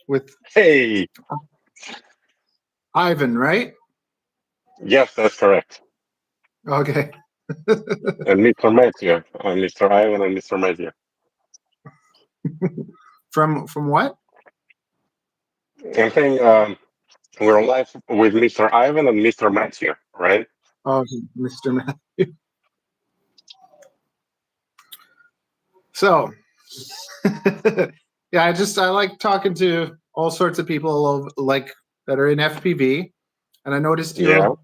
with Hey, Ivan, right? yes, that's correct. Okay. And Mr. Matthew, Mr. Ivan and Mr. Matthew. From what? I'm saying we're live with Mr. Ivan and Mr. Matthew, right? Oh, Mr. Matthew. So, yeah, I like talking to all sorts of people like that are in FPV, and I noticed Yeah, you.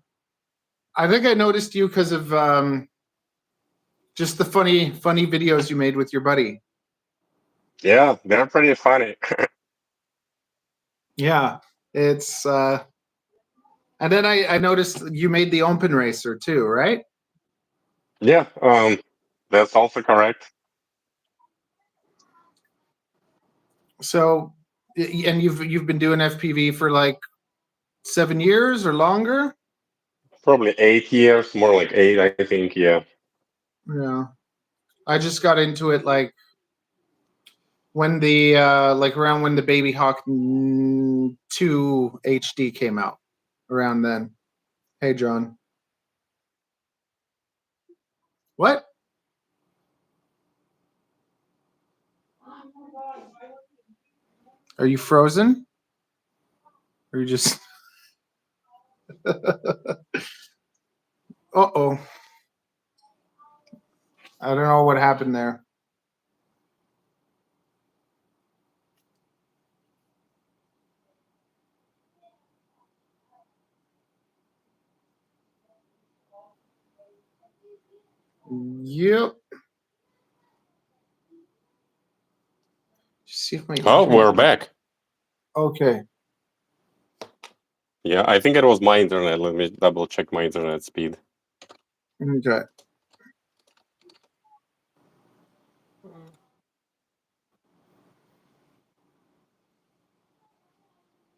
I think I noticed you because of just the funny videos you made with your buddy. yeah, they're pretty funny. Yeah, it's and then I noticed you made the open racer too, right? Yeah, that's also correct. So, and you've been doing FPV for like 7 years or longer? Probably 8 years, more like eight, I think. Yeah. Yeah. I just got into it like when the like around when the Baby Hawk 2 HD came out. Around then. Hey John. What? Are you frozen? Or you just Uh-oh. I don't know what happened there. Yep. See if my Oh, internet. we're back. Okay. Yeah, I think it was my internet. Let me double check my internet speed. Okay.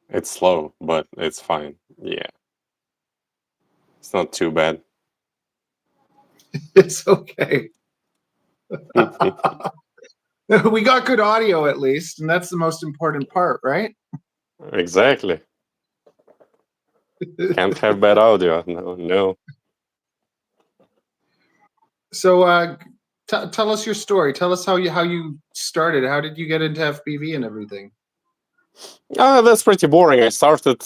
It's slow, but it's fine. Yeah. It's not too bad. It's okay. We got good audio at least, and that's the most important part, right? Exactly. Can't have bad audio. No. So tell us your story. Tell us how you started. How did you get into FPV and everything? That's pretty boring. I started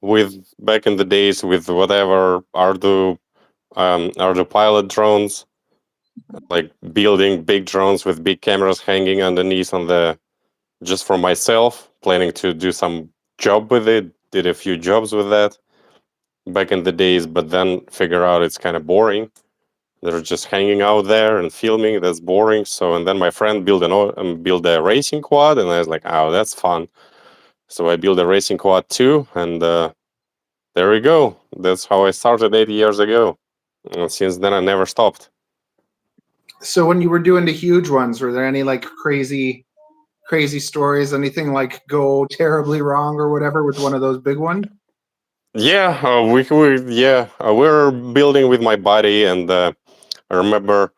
with back in the days with whatever Ardu pilot drones, like building big drones with big cameras hanging underneath on the just for myself, planning to do some job with it. Did a few jobs with that back in the days, but then figure out it's kind of boring. They're just hanging out there and filming. That's boring. So, and then my friend built a racing quad, and I was like, oh, that's fun. So I built a racing quad too, and there we go. That's how I started 8 years ago. And since then, I never stopped. So when you were doing the huge ones, were there any like crazy stories? Anything like go terribly wrong or whatever with one of those big ones? Yeah, we were building with my buddy, and I remember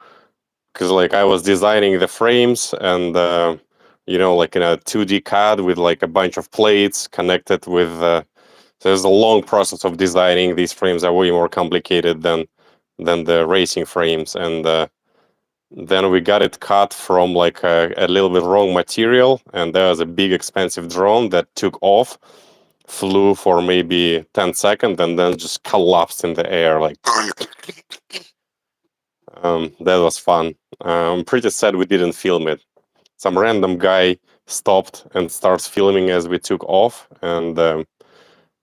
because like I was designing the frames, and like in a 2D CAD with like a bunch of plates connected with. There's a long process of designing. These frames are way more complicated than the racing frames, and then we got it cut from like a little bit wrong material, and there was a big expensive drone that took off, flew for maybe 10 seconds, and then just collapsed in the air. Like that was fun. I'm pretty sad we didn't film it. Some random guy stopped and starts filming as we took off, and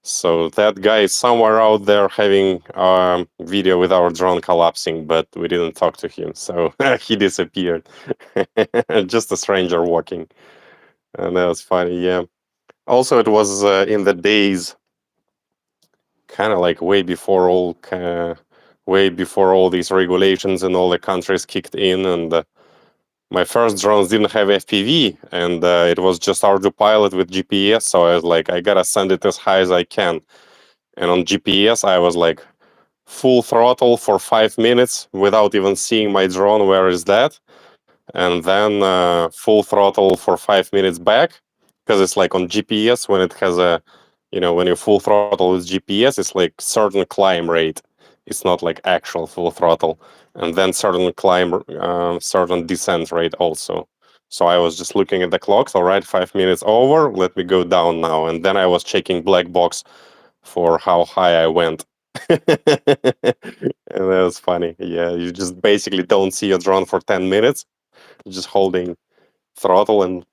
so that guy is somewhere out there having video with our drone collapsing, but we didn't talk to him, so he disappeared. Just a stranger walking, and that was funny. Yeah. Also, it was in the days, kind of like way before all these regulations in all the countries kicked in, and my first drones didn't have FPV, and it was just Ardu pilot with GPS. So I was like, I gotta send it as high as I can. And on GPS, I was like full throttle for 5 minutes without even seeing my drone. Where is that? And then full throttle for 5 minutes back, because it's like on GPS when it has a, when you full throttle with GPS, it's like certain climb rate. It's not like actual full throttle, and then certain certain descent rate also. So I was just looking at the clocks. All right, 5 minutes over. Let me go down now, and then I was checking black box for how high I went. And that was funny. Yeah, you just basically don't see your drone for 10 minutes, just holding throttle and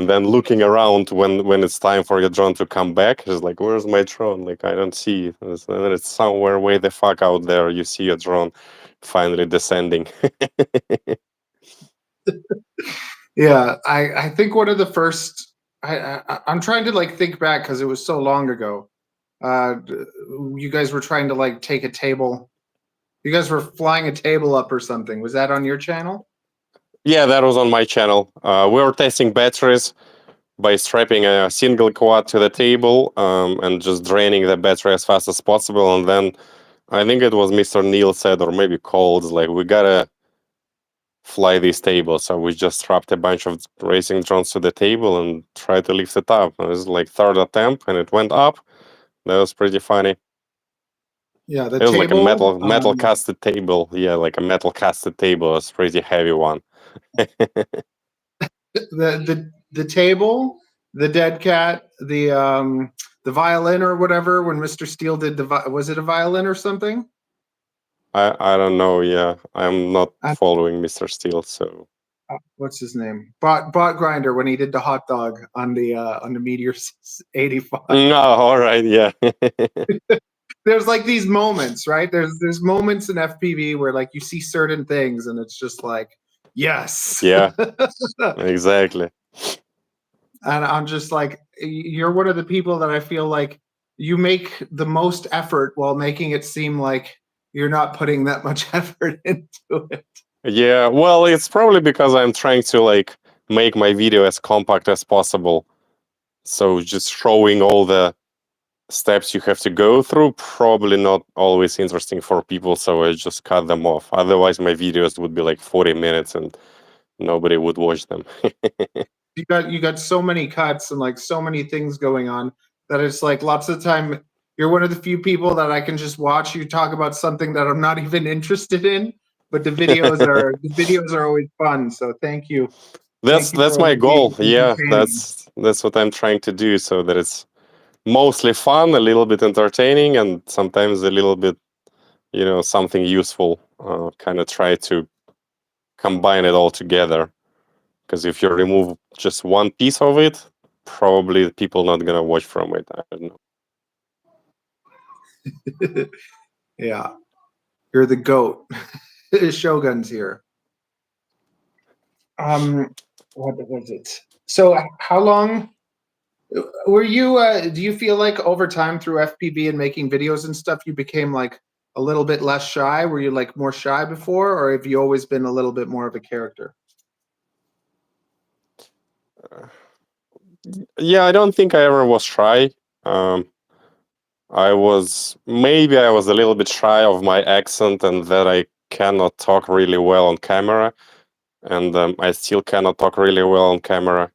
then looking around when it's time for your drone to come back. It's like, where's my drone? Like, I don't see it. And then it's somewhere way the fuck out there. You see your drone finally descending. Yeah, I think one of the first. I'm trying to like think back because it was so long ago. You guys were trying to like take a table. You guys were flying a table up or something. Was that on your channel? Yeah, that was on my channel. We were testing batteries by strapping a single quad to the table and just draining the battery as fast as possible. And then I think it was Mr. Neil said, or maybe Coles, like, we gotta fly this table. So we just strapped a bunch of racing drones to the table and tried to lift it up. It was like third attempt and it went up. That was pretty funny. Yeah, the It was table. like a metal casted table. Yeah, like a metal casted table. It was a pretty heavy one. The table, the dead cat, the violin or whatever. When Mr. Steele did was it a violin or something? I don't know. Yeah, I'm not following Mr. Steele, so what's his name? Bot Grinder when he did the hot dog on the Meteor 85. no, all right, yeah. There's like these moments, right? There's moments in FPV where like you see certain things and it's just like, yes. Yeah, exactly. And I'm just like, you're one of the people that I feel like you make the most effort while making it seem like you're not putting that much effort into it. Yeah, well, it's probably because I'm trying to like make my video as compact as possible. So just showing all the steps you have to go through probably not always interesting for people, so I just cut them off. Otherwise my videos would be like 40 minutes and nobody would watch them. you got so many cuts and like so many things going on that it's like lots of the time you're one of the few people that I can just watch you talk about something that I'm not even interested in, but the videos are always fun. So thank you. That's my goal. Yeah, that's what I'm trying to do, so that it's mostly fun, a little bit entertaining, and sometimes a little bit, something useful. Kind of try to combine it all together. Because if you remove just one piece of it, probably people not gonna watch from it. I don't know. Yeah, you're the goat. Shogun's here. What was it? So how long were you do you feel like over time through FPV and making videos and stuff you became like a little bit less shy? Were you like more shy before, or have you always been a little bit more of a character? Yeah, I don't think I ever was shy. I was a little bit shy of my accent and that I cannot talk really well on camera, and I still cannot talk really well on camera.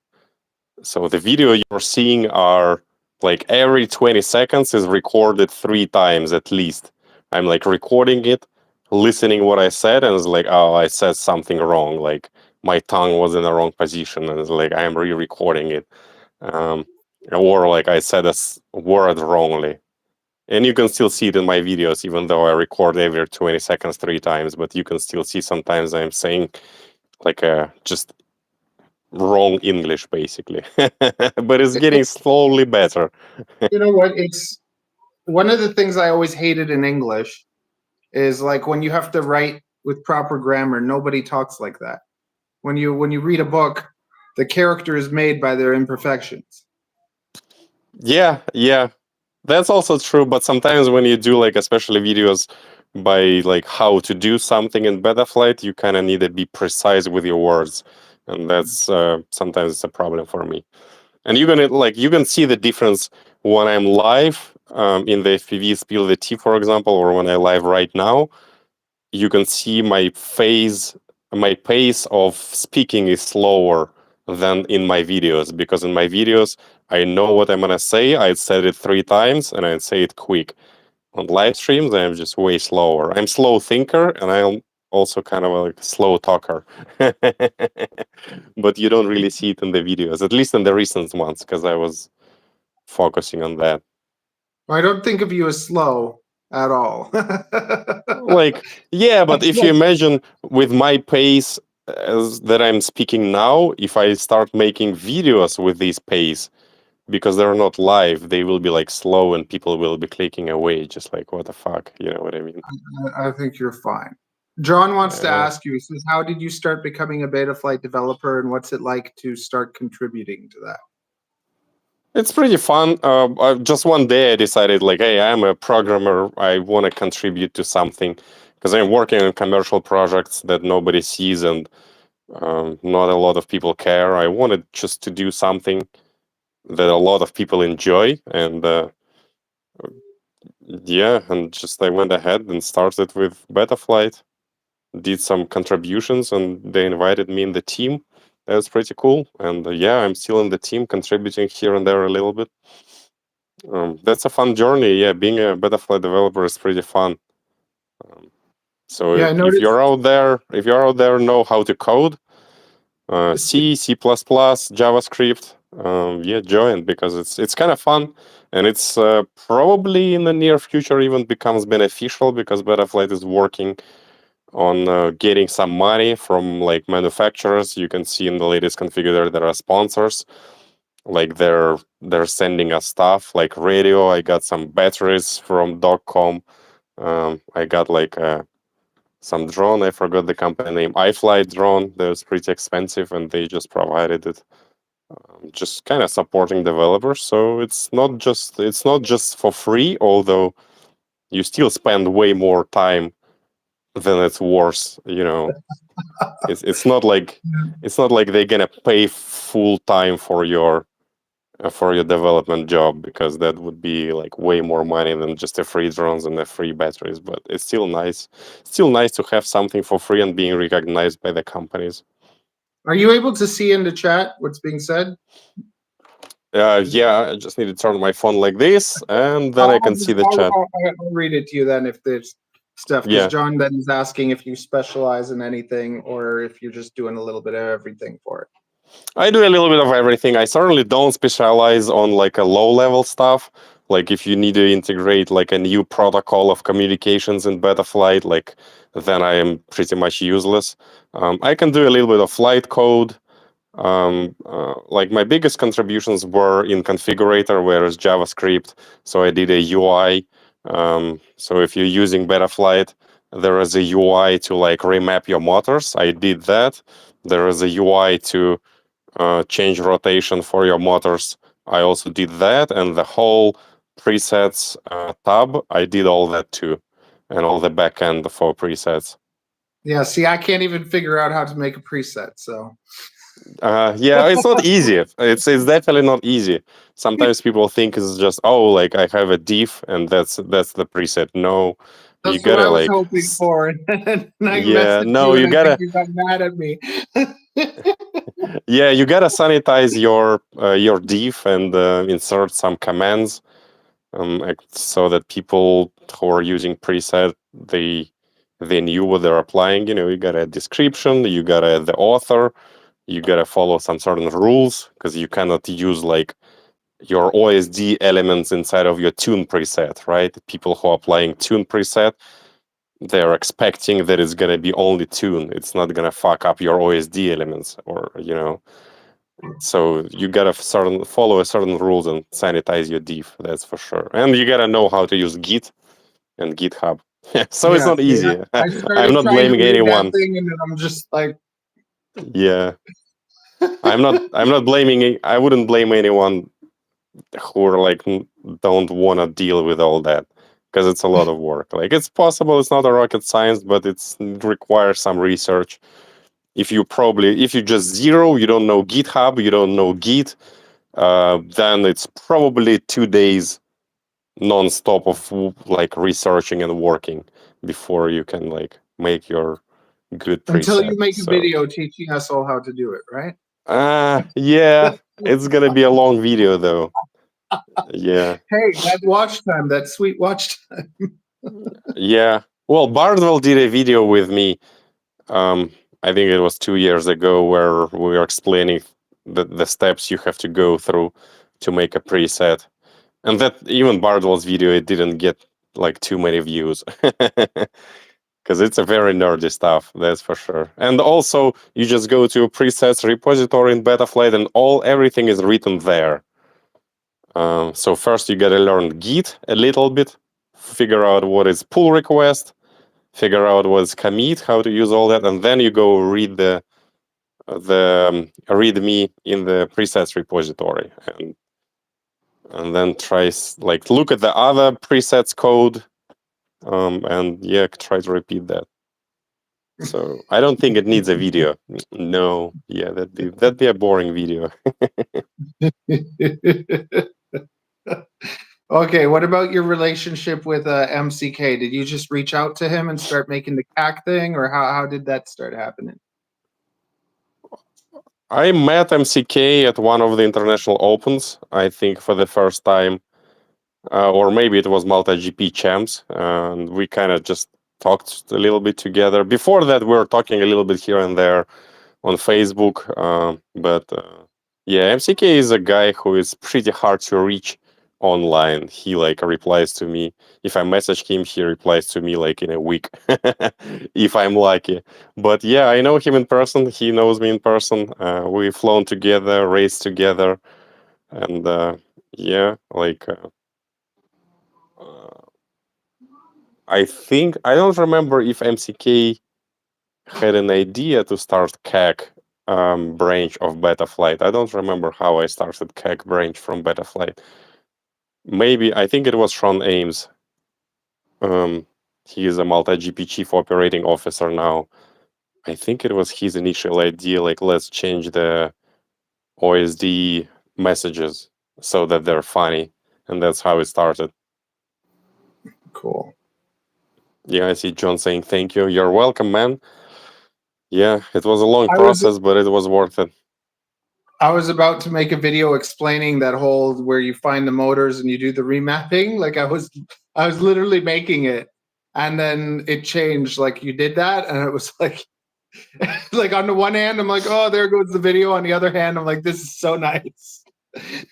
So the video you're seeing are like every 20 seconds is recorded 3 times at least. I'm like recording it, listening what I said, and it's like, oh, I said something wrong. Like my tongue was in the wrong position, and it's like I am re-recording it, or like I said a word wrongly. And you can still see it in my videos, even though I record every 20 seconds 3 times. But you can still see sometimes I'm saying like just wrong English, basically. But it's getting slowly better. You know what? It's one of the things I always hated in English is like when you have to write with proper grammar, nobody talks like that. When you read a book, the character is made by their imperfections. Yeah, that's also true. But sometimes when you do like especially videos by like how to do something in Betaflight, you kind of need to be precise with your words, and that's sometimes it's a problem for me. And you can see the difference when I'm live in the FPV Spill the T, for example, or when I live right now. You can see my pace of speaking is slower than in my videos, because in my videos I know what I'm gonna say. I'd said it 3 times and I'd say it quick. On live streams, I'm just way slower. I'm slow thinker, and I'm also kind of like a slow talker. But you don't really see it in the videos, at least in the recent ones, because I was focusing on that. I don't think of you as slow at all. Like, yeah, but if you imagine with my pace as that I'm speaking now, if I start making videos with this pace, because they're not live, they will be like slow and people will be clicking away, just like, what the fuck, you know what I mean? I think you're fine. John wants to Uh, ask you, he says, how did you start becoming a Betaflight developer, and what's it like to start contributing to that? It's pretty fun. Just one day I decided, like, hey, I'm a programmer. I want to contribute to something because I'm working on commercial projects that nobody sees and not a lot of people care. I wanted just to do something that a lot of people enjoy. And yeah, and just I went ahead and started with Betaflight, did some contributions, and they invited me in the team. That was pretty cool. And yeah, I'm still in the team, contributing here and there a little bit. That's a fun journey. Yeah, being a Betaflight developer is pretty fun. So Yeah, I if noticed. you're out there, know how to code, C, C++, JavaScript, yeah, join, because it's kind of fun, and it's probably in the near future even becomes beneficial because Betaflight is working on getting some money from like manufacturers. You can see in the latest configurator there are sponsors, like they're sending us stuff like radio. I got some batteries from Dogcom. I got like some drone. I forgot the company name. iFlight drone. That was pretty expensive, and they just provided it. Just kind of supporting developers. So it's not just for free. Although you still spend way more time than it's worth. You know, it's not like they're gonna pay full time for your development job, because that would be like way more money than just the free drones and the free batteries. But it's still nice to have something for free and being recognized by the companies. Are you able to see in the chat what's being said? Yeah, I just need to turn my phone like this, and then I can see the chat. I'll read it to you then if there's stuff, because Yeah, John then is asking if you specialize in anything or if you're just doing a little bit of everything for it. I do a little bit of everything. I certainly don't specialize on like a low level stuff. Like if you need to integrate like a new protocol of communications in Betaflight, like then I am pretty much useless. I can do a little bit of flight code. Like my biggest contributions were in configurator, whereas JavaScript. So I did a UI. So if you're using Betaflight, there is a UI to like remap your motors. I did that. There is a UI to change rotation for your motors. I also did that, and the whole presets tab, I did all that too, and all the backend for presets. Yeah, see, I can't even figure out how to make a preset, so. Yeah, it's not easy. It's definitely not easy. Sometimes people think it's just, oh, like I have a diff and that's the preset. No, you That's what gotta I was like hoping for. And I yeah, messaged no, you and you I think gotta you got mad at me. yeah, you gotta sanitize your diff and insert some commands, so that people who are using preset, they knew what they're applying. You know, you got a description, you got the author, you gotta follow some certain rules, because you cannot use like your OSD elements inside of your tune preset, right? People who are applying tune preset, they're expecting that it's gonna be only tune. It's not gonna fuck up your OSD elements, or you know. So you gotta follow a certain rules and sanitize your diff. That's for sure. And you gotta know how to use Git and GitHub. So it's Yeah, not easy. I I'm started not trying to blaming read that anyone. thing and then I'm just like, Yeah, I'm not blaming. I wouldn't blame anyone who are like don't want to deal with all that, because it's a lot of work. Like it's possible, it's not a rocket science, but it requires some research. If you just zero, you don't know GitHub, you don't know Git, then it's probably 2 days non-stop of like researching and working before you can like make your good until preset. you make a So video teaching us all how to do it, right? Yeah, it's gonna be a long video though. Yeah, Hey, that watch time, that sweet watch time. yeah. Well, Bardwell did a video with me. Um, I think it was 2 years ago, where we were explaining the steps you have to go through to make a preset. And that even Bardwell's video, it didn't get like too many views. Because it's a very nerdy stuff, that's for sure. And also, you just go to a presets repository in Betaflight, and everything is written there. So first you gotta learn Git a little bit, figure out what is pull request, figure out what's commit, how to use all that, and then you go read the README in the presets repository, and then look at the other presets code, and yeah, try to repeat that. So I don't think it needs a video. No, yeah, that'd be a boring video. Okay, what about your relationship with MCK? Did you just reach out to him and start making the CAC thing, or how did that start happening? I met MCK at one of the international opens, I think for the first time, or maybe it was Malta GP champs, and we kind of just talked a little bit together. Before that, we were talking a little bit here and there on Facebook, but yeah, MCK is a guy who is pretty hard to reach online. He replies to me. If I message him, he replies to me in a week, if I'm lucky. But yeah, I know him in person. He knows me in person. We've flown together, raced together, and yeah, I don't remember if MCK had an idea to start CAC branch of Betaflight. I don't remember how I started CAC branch from Betaflight. Maybe, I think it was Sean Ames. He is a MultiGP chief operating officer now. I think it was his initial idea, let's change the OSD messages so that they're funny. And that's how it started. Cool. Yeah, I see John saying thank you. You're welcome, man. Yeah, it was a long process, but it was worth it. I was about to make a video explaining that whole where you find the motors and you do the remapping. I was literally making it, and then it changed. You did that, and it was on the one hand, I'm like, oh, there goes the video. On the other hand, I'm like, this is so nice.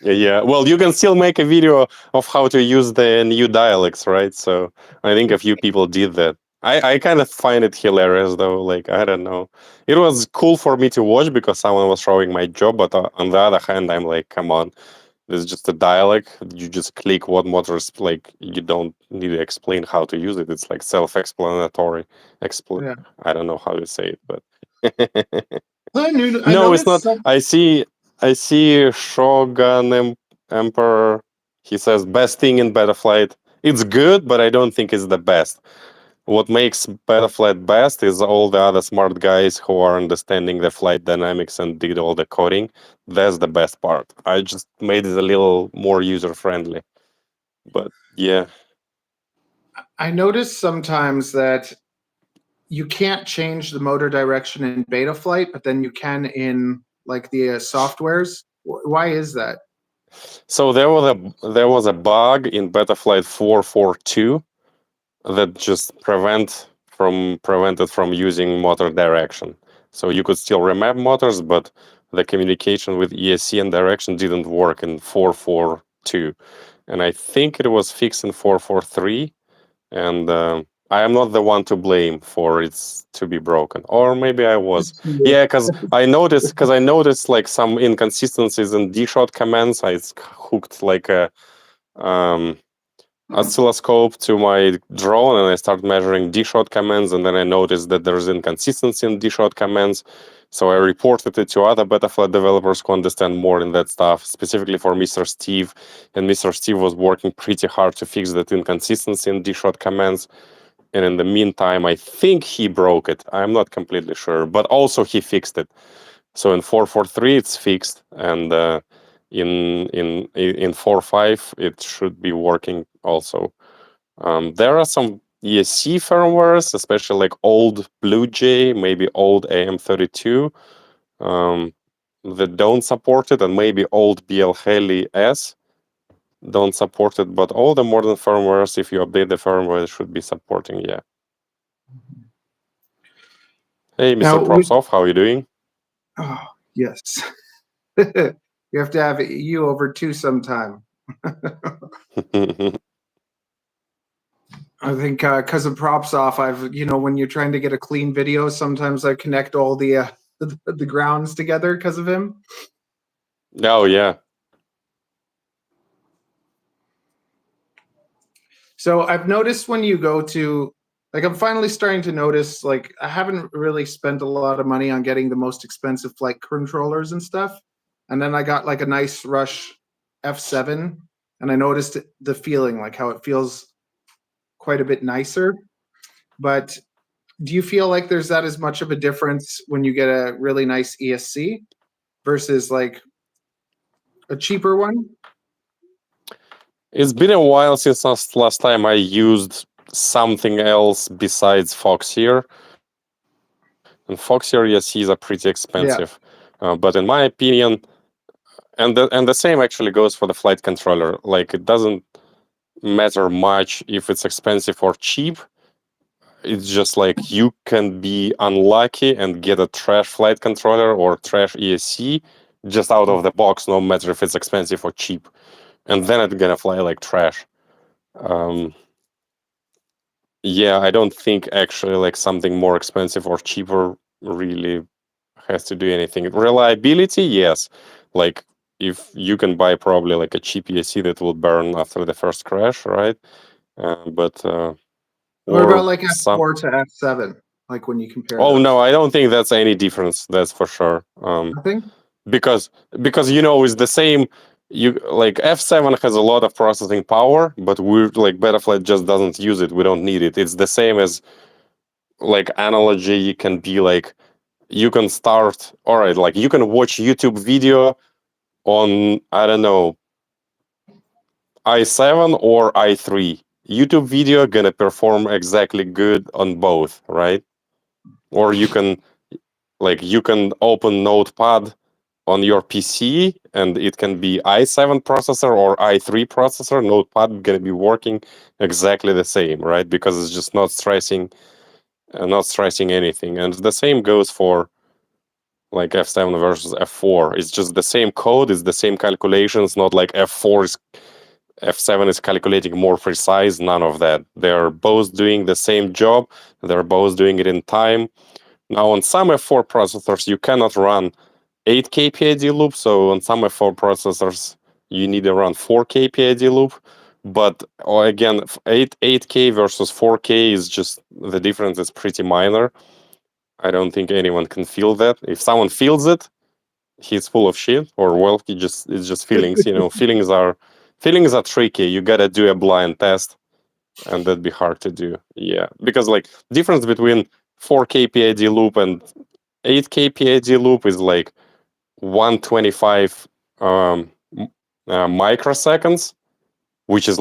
Yeah, well, you can still make a video of how to use the new dialects, right? So I think a few people did that. I kind of find it hilarious, though. I don't know. It was cool for me to watch because someone was showing my job, but on the other hand, I'm like, come on, this is just a dialect. You just click what motors, you don't need to explain how to use it. It's self-explanatory. Yeah. I don't know how to say it, but No, it's not. I see Shogun Emperor. He says best thing in Betaflight. It's good, but I don't think it's the best. What makes Betaflight best is all the other smart guys who are understanding the flight dynamics and did all the coding. That's the best part. I just made it a little more user friendly. But yeah. I notice sometimes that you can't change the motor direction in Betaflight, but then you can in the softwares. Why is that? So there was a bug in Betaflight 4.4.2 that just prevented from using motor direction. So you could still remap motors, but the communication with ESC and direction didn't work in 4.4.2. And I think it was fixed in 4.4.3. And I am not the one to blame for it to be broken, or maybe I was. Yeah, because I noticed some inconsistencies in D-shot commands. I hooked a oscilloscope to my drone, and I started measuring D-shot commands, and then I noticed that there's inconsistency in D-shot commands. So I reported it to other Betaflight developers who understand more in that stuff, specifically for Mr. Steve. And Mr. Steve was working pretty hard to fix that inconsistency in D-shot commands. And in the meantime, I think he broke it. I'm not completely sure, but also he fixed it. So in 4.4.3 it's fixed, and in 4.5 it should be working also. There are some ESC firmwares, especially old Blue Jay, maybe old AM32. that don't support it, and maybe old BL Heli S don't support it, but all the modern firmwares, if you update the firmware, should be supporting, yeah. Hey, Mr. Now, Propsov, how are you doing? Oh, yes. You have to have you over too sometime. I think because of props off, I've when you're trying to get a clean video, sometimes I connect all the the grounds together because of him. Oh yeah. So I've noticed when you go to I'm finally starting to notice I haven't really spent a lot of money on getting the most expensive flight controllers and stuff, and then I got a nice Rush F7, and I noticed the feeling how it feels quite a bit nicer. But do you feel like there's that as much of a difference when you get a really nice ESC versus a cheaper one? It's been a while since last time I used something else besides Foxeer. And Foxeer ESCs are pretty expensive. Yeah. But in my opinion, and the same actually goes for the flight controller. It doesn't matter much if it's expensive or cheap. It's just you can be unlucky and get a trash flight controller or trash ESC just out of the box, no matter if it's expensive or cheap. And then it's gonna fly like trash. Yeah, I don't think actually something more expensive or cheaper really has to do anything. Reliability, yes. If you can buy probably a cheap ESC that will burn after the first crash, right? But What or about some. F4 to F7? When you compare Oh those? no, I don't think that's any difference. That's for sure. Nothing. Because it's the same. You F7 has a lot of processing power, but we're Betaflight just doesn't use it. We don't need it. It's the same as analogy can be you can start, all right, you can watch YouTube video on, I don't know, i7 or i3. YouTube video gonna perform exactly good on both, right? Or you can open Notepad on your PC and it can be i7 processor or i3 processor. Notepad gonna be working exactly the same, right? Because it's just not stressing anything. And the same goes for F7 versus F4. It's just the same code, it's the same calculations, not F7 is calculating more precise, none of that. They're both doing the same job, they're both doing it in time. Now on some F4 processors you cannot run 8K PID loop, so on some F4 processors you need to run 4K PID loop. But again, 8K versus 4K is just, the difference is pretty minor. I don't think anyone can feel that. If someone feels it, he's full of shit, or well, it's just feelings. Feelings are tricky. You gotta do a blind test, and that'd be hard to do. Yeah, because difference between 4K PID loop and 8K PID loop is 125 microseconds, which is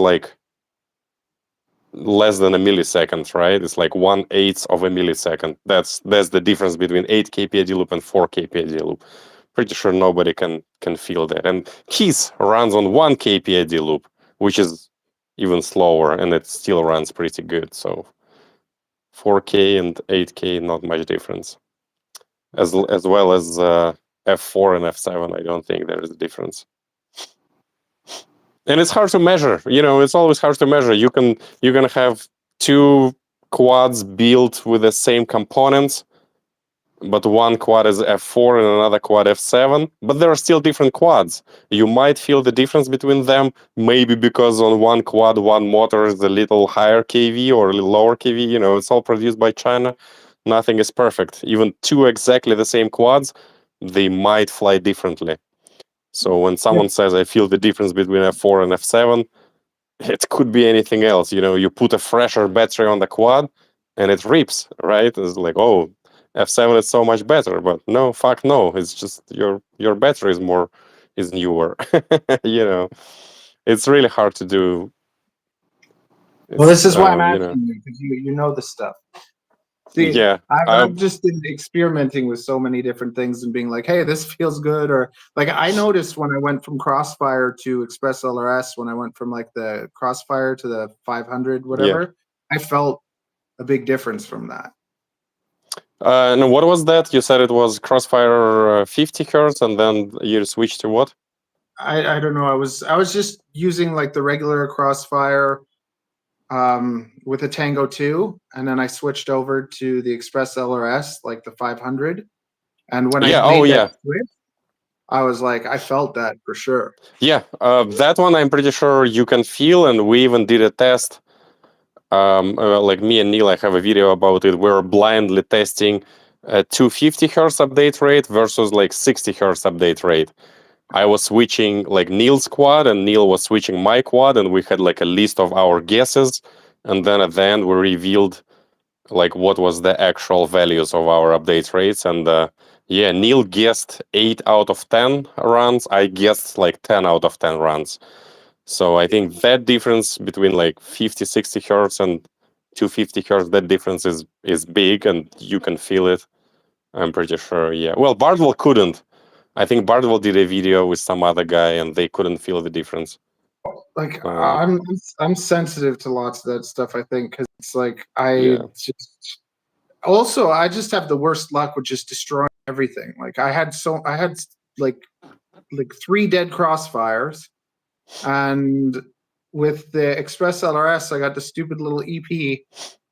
less than a millisecond, right? It's 1/8 of a millisecond. That's the difference between 8K PID loop and 4K PID loop. Pretty sure nobody can feel that. And Keys runs on 1K PID loop, which is even slower, and it still runs pretty good. So 4K and 8K, not much difference. As well as F4 and F7, I don't think there is a difference. And it's hard to measure. It's always hard to measure. You're gonna have two quads built with the same components, but one quad is F4 and another quad F7, but there are still different quads. You might feel the difference between them, maybe because on one quad, one motor is a little higher kV or a little lower kV. It's all produced by China. Nothing is perfect. Even two exactly the same quads, they might fly differently. So when someone says, I feel the difference between F4 and F7, it could be anything else. You put a fresher battery on the quad and it rips, right? It's oh, F7 is so much better, but no, fuck no. It's just your battery is newer. It's really hard to do. Well, this is why I'm asking you, because you know the stuff. See, Yeah. I've just been experimenting with so many different things and being like, hey, this feels good. Or like I noticed when I went from Crossfire to Express LRS, when I went from like the Crossfire to the 500, whatever, I felt a big difference from that. No, what was that? You said it was Crossfire 50 hertz, and then you switched to what? I don't know. I was just using like the regular Crossfire with a Tango 2, and then I switched over to the Express LRS, like the 500. And when I made that switch, I was like, I felt that for sure. Yeah, that one I'm pretty sure you can feel, and we even did a test. Like me and Neil, I have a video about it. We're blindly testing a 250 hertz update rate versus like 60 hertz update rate. I was switching like Neil's quad, and Neil was switching my quad, and we had like a list of our guesses, and then at the end we revealed like what was the actual values of our update rates. And yeah, Neil guessed 8 out of 10 runs. I guessed like 10 out of 10 runs. So I think that difference between like 50, 60 hertz and 250 hertz, that difference is big, and you can feel it. I'm pretty sure. Yeah. Well, Bardwell couldn't. I think Bardwell did a video with some other guy, and they couldn't feel the difference. Like I'm sensitive to lots of that stuff. I think because it's like just also I just have the worst luck with just destroying everything. Like I had like 3 dead crossfires, and with the Express LRS, I got the stupid little EP.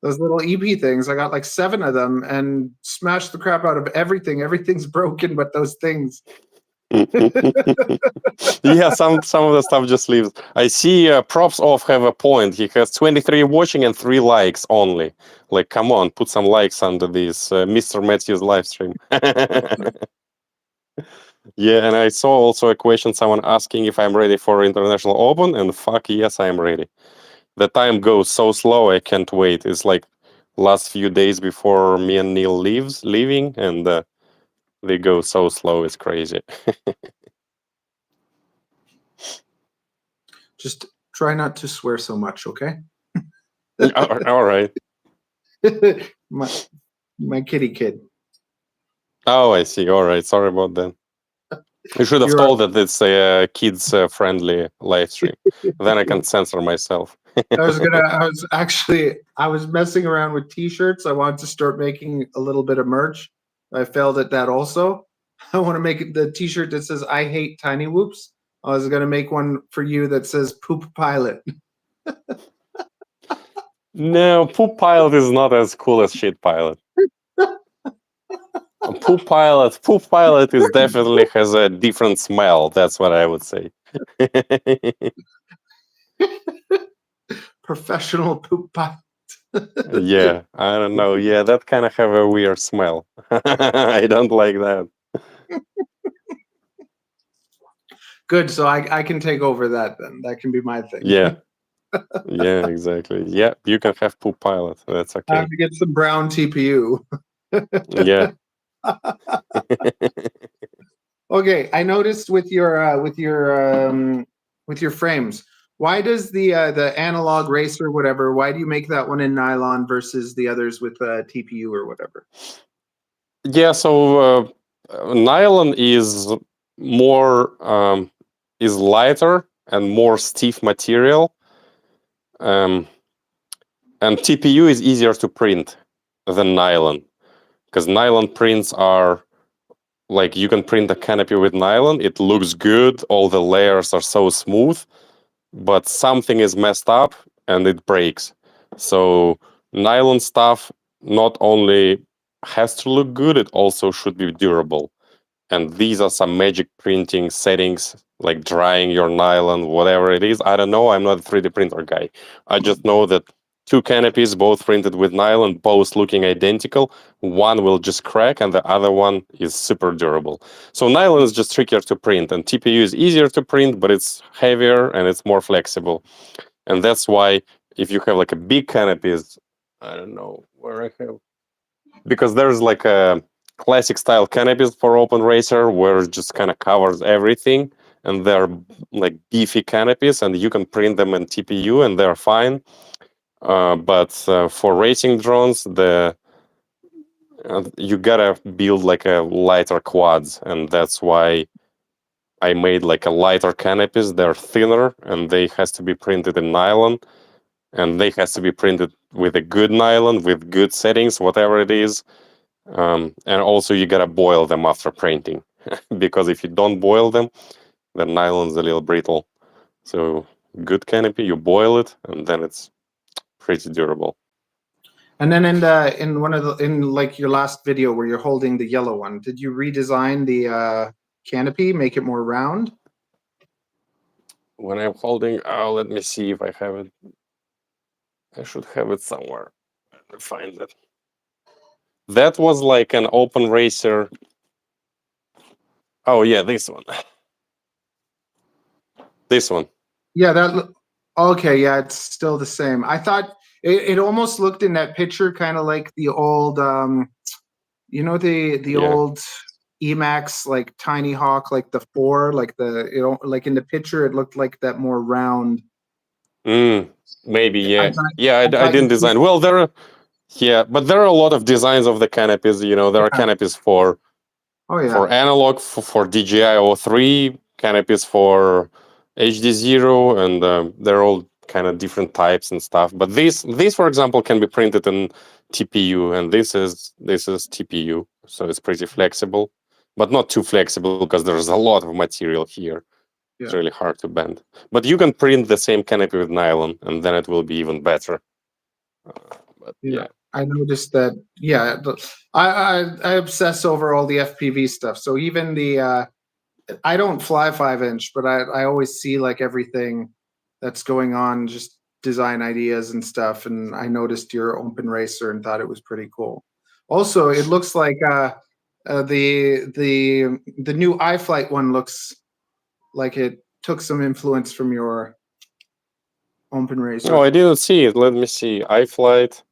Those little EP things, I got like 7 of them and smashed the crap out of everything. Everything's broken but those things. Yeah, some of the stuff just leaves. I see props off have a point. He has 23 watching and 3 likes only. Like, come on, put some likes under this Mr. Matthews live stream. Yeah, and I saw also a question, someone asking if I'm ready for International Open, and fuck yes, I'm ready. The time goes so slow, I can't wait. It's like last few days before me and Neil leaving, and they go so slow, it's crazy. Just try not to swear so much, okay? All right. my kitty kid. Oh, I see. All right. Sorry about that. You should have told that it's a kids-friendly live stream. Then I can censor myself. I was messing around with T-shirts. I wanted to start making a little bit of merch. I failed at that also. I want to make the T-shirt that says "I hate tiny whoops." I was gonna make one for you that says "Poop Pilot." No, Poop Pilot is not as cool as Shit Pilot. Poop Pilot is definitely has a different smell. That's what I would say. Professional Poop Pilot. Yeah, I don't know. Yeah, that kind of have a weird smell. I don't like that. Good, so I can take over that then. That can be my thing. Yeah. Yeah, exactly. Yeah, you can have Poop Pilot. That's okay. I have to get some brown TPU. Yeah. Okay, I noticed with your frames, why does the analog racer whatever? Why do you make that one in nylon versus the others with TPU or whatever? Yeah, so nylon is more is lighter and more stiff material, and TPU is easier to print than nylon, because nylon prints are like you can print a canopy with nylon. It looks good. All the layers are so smooth, but something is messed up and it breaks. So nylon stuff not only has to look good, it also should be durable. And these are some magic printing settings, like drying your nylon, whatever it is. I don't know. I'm not a 3D printer guy. I just know that 2 canopies, both printed with nylon, both looking identical. One will just crack and the other one is super durable. So nylon is just trickier to print, and TPU is easier to print, but it's heavier and it's more flexible. And that's why if you have like a big canopies, I don't know where I have, because there's like a classic style canopies for Open Racer where it just kind of covers everything, and they're like beefy canopies, and you can print them in TPU and they're fine. But for racing drones, the You gotta build like a lighter quads, and that's why I made like a lighter canopies. They're thinner, and they has to be printed in nylon, and they has to be printed with a good nylon with good settings, whatever it is. And also you gotta boil them after printing, because if you don't boil them, the nylon's a little brittle. So good canopy, you boil it, and then it's pretty durable. And then in one of the like your last video where you're holding the yellow one, did you redesign the canopy, make it more round? When I'm holding, oh, let me see if I have it. I should have it somewhere. Let me find it. That was like an open racer. Oh yeah, this one. This one. Yeah, okay, yeah, it's still the same. I thought it almost looked in that picture kind of like the old you know the Yeah. old Emax like Tiny Hawk, like the 4, like the like in the picture it looked like that more round. Maybe, yeah. I I thought didn't design. Well, but there are a lot of designs of the canopies. There are canopies for analog, for DJI 03, canopies for HD0, and they're all kind of different types and stuff. But these, for example, can be printed in TPU, and this is TPU, so it's pretty flexible, but not too flexible because there's a lot of material here. It's really hard to bend. But you can print the same canopy with nylon, and then it will be even better. But yeah. I noticed that. Yeah, I obsess over all the FPV stuff. So even the I don't fly 5-inch, but I always see like everything that's going on, just design ideas and stuff. And I noticed your open racer and thought it was pretty cool. Also, it looks like the new iFlight one looks like it took some influence from your open racer. Oh, I didn't see it. Let me see. iFlight.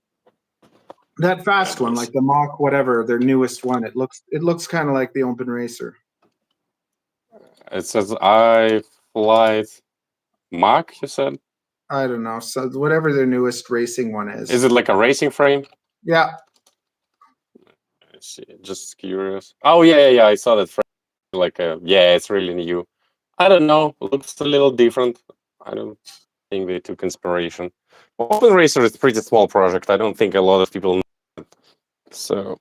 That fast one, like the Mach whatever, their newest one. It looks kind of like the open racer. It says iFlight Mach, you said? I don't know. So whatever their newest racing one is. Is it like a racing frame? Yeah. Let's see. Just curious. Oh yeah. I saw that frame. It's really new. I don't know. Looks a little different. I don't think they took inspiration. Open Racer is a pretty small project. I don't think a lot of people know it. So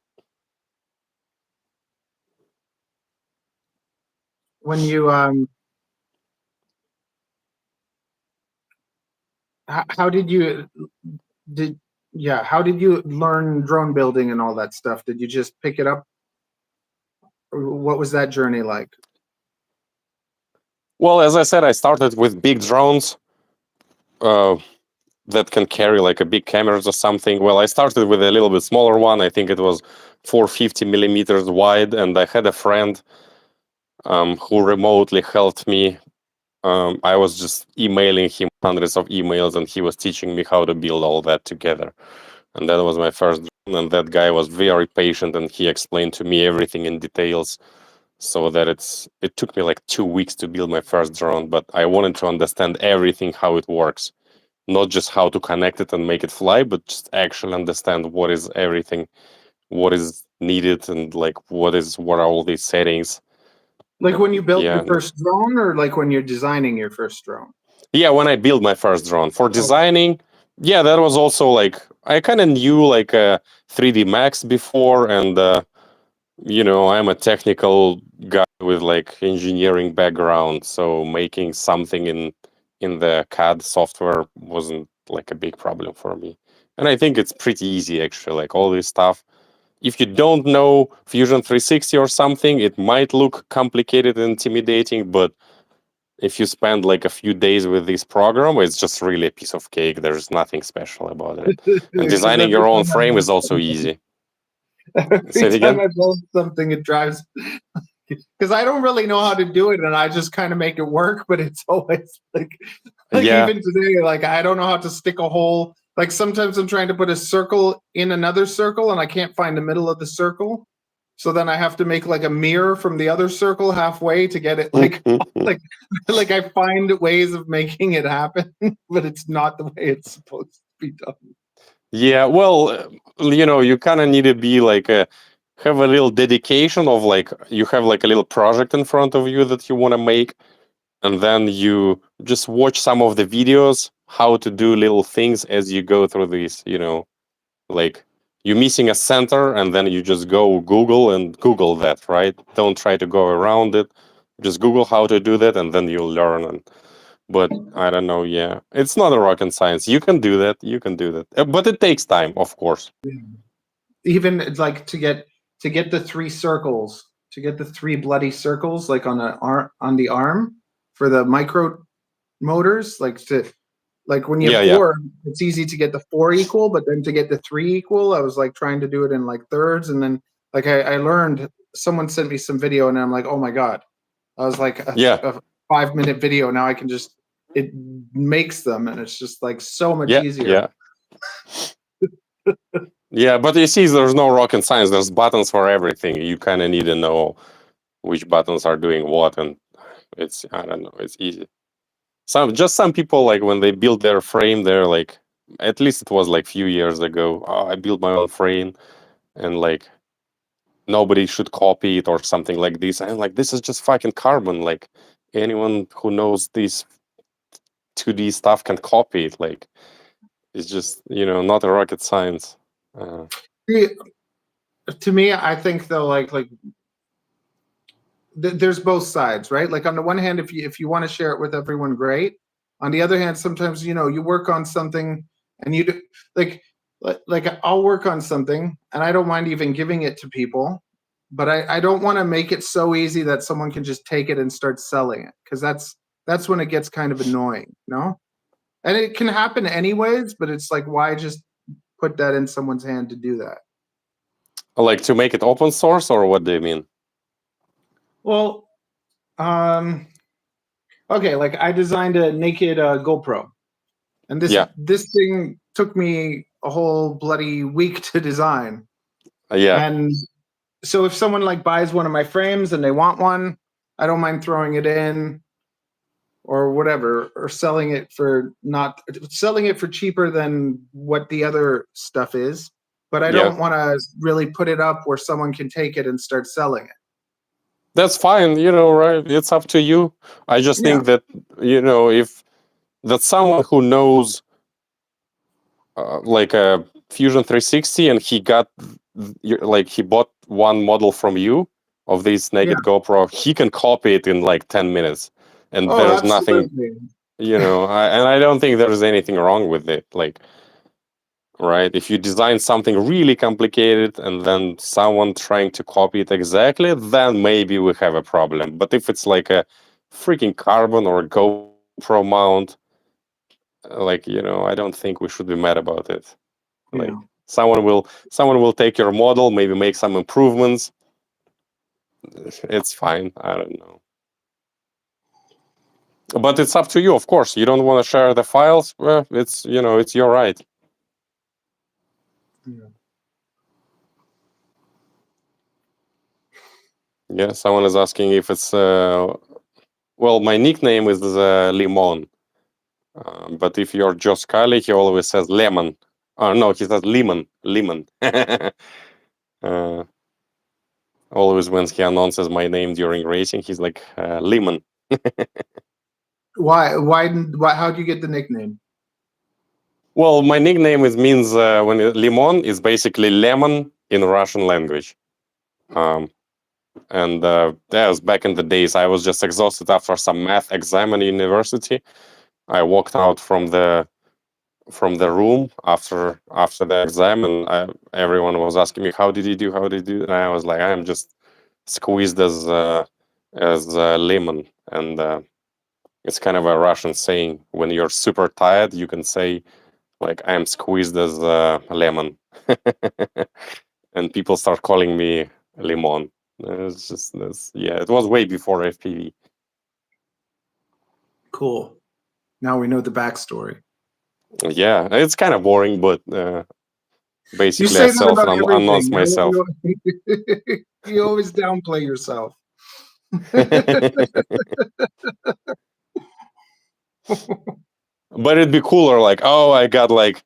when you how did you learn drone building and all that stuff? Did you just pick it up? What was that journey like? Well, as I said, I started with big drones that can carry like a big cameras or something. Well, I started with a little bit smaller one. I think it was 450 millimeters wide, and I had a friend who remotely helped me. I was just emailing him hundreds of emails, and he was teaching me how to build all that together. And that was my first drone, and that guy was very patient, and he explained to me everything in details, so that it took me like 2 weeks to build my first drone, but I wanted to understand everything, how it works, not just how to connect it and make it fly, but just actually understand what is everything, what is needed, and like what are all these settings. Like when you built your first drone, or like when you're designing your first drone? Yeah, when I built my first drone. For designing, that was also like, I kind of knew like 3D Max before, and I'm a technical guy with like engineering background, so making something in the CAD software wasn't like a big problem for me. And I think it's pretty easy actually, like all this stuff. If you don't know Fusion 360 or something, it might look complicated and intimidating, but if you spend like a few days with this program, it's just really a piece of cake. There's nothing special about it. And designing your own frame is also easy. Every time I build something, it drives, because I don't really know how to do it, and I just kind of make it work. But it's always like even today, like I don't know how to stick a hole. Like sometimes I'm trying to put a circle in another circle, and I can't find the middle of the circle. So then I have to make like a mirror from the other circle halfway to get it like I find ways of making it happen, but it's not the way it's supposed to be done. Yeah, well, you kind of need to be like have a little dedication of like you have like a little project in front of you that you want to make, and then you just watch some of the videos how to do little things as you go through these. Like you're missing a center, and then you just go Google that, right? Don't try to go around it. Just Google how to do that, and then you'll learn. But I don't know. Yeah, it's not a rocket science. You can do that. You can do that. But it takes time, of course. Even like to get the 3 circles, to get the 3 bloody circles, like on the arm for the micro motors, like when you have Yeah. 4, it's easy to get the 4 equal, but then to get the 3 equal, I was like trying to do it in like thirds, and then like I learned. Someone sent me some video, and I'm like, oh my god, I was like a 5-minute video. Now I can just, it makes them, and it's just like so much easier. Yeah. Yeah, but you see, there's no rocket science. There's buttons for everything. You kind of need to know which buttons are doing what, and I don't know, it's easy. Some people, like when they build their frame, they're like, at least it was like few years ago. Oh, I built my own frame, and like nobody should copy it or something like this. I'm like, this is just fucking carbon. Like anyone who knows this 2D stuff can copy it. Like it's just not a rocket science. To me, I think though, like there's both sides, right? Like on the one hand, if you want to share it with everyone, great. On the other hand, sometimes you work on something and you do, like I'll work on something and I don't mind even giving it to people, but I don't want to make it so easy that someone can just take it and start selling it, because that's when it gets kind of annoying, and it can happen anyways, but it's like, why just put that in someone's hand to do that? Like to make it open source, or what do you mean? Well, okay, like I designed a naked GoPro, and this thing took me a whole bloody week to design. And so if someone like buys one of my frames and they want one, I don't mind throwing it in or whatever, or selling it for cheaper than what the other stuff is. But I don't want to really put it up where someone can take it and start selling it. That's fine, right? It's up to you. I just think that, if that's someone who knows like a Fusion 360 and he bought one model from you of this naked GoPro, he can copy it in like 10 minutes. And there's nothing, and I don't think there's anything wrong with it. Like, right? If you design something really complicated and then someone trying to copy it exactly, then maybe we have a problem. But if it's like a freaking carbon or a GoPro mount, like, I don't think we should be mad about it. Like someone will take your model, maybe make some improvements. It's fine. I don't know. But it's up to you, of course. You don't want to share the files, well, it's it's your right. Yeah, someone is asking if it's well, my nickname is Limon. But if you're Joe Scully, he always says Lemon. No, he says Limon. Always when he announces my name during racing, he's like Limon. Why? How do you get the nickname? Well, my nickname means when Limon is basically lemon in Russian language. And that was back in the days. I was just exhausted after some math exam in university. I walked out from the room after the exam, and everyone was asking me, "How did you do? How did you do?" And I was like, "I am just squeezed as lemon." And it's kind of a Russian saying. When you're super tired, you can say, like, "I am squeezed as lemon," and people start calling me Limon. It's just this. Yeah, it was way before FPV. Cool. Now we know the backstory. Yeah, it's kind of boring, but basically, you say I self-announced myself. You always downplay yourself. But it'd be cooler, like, oh, I got like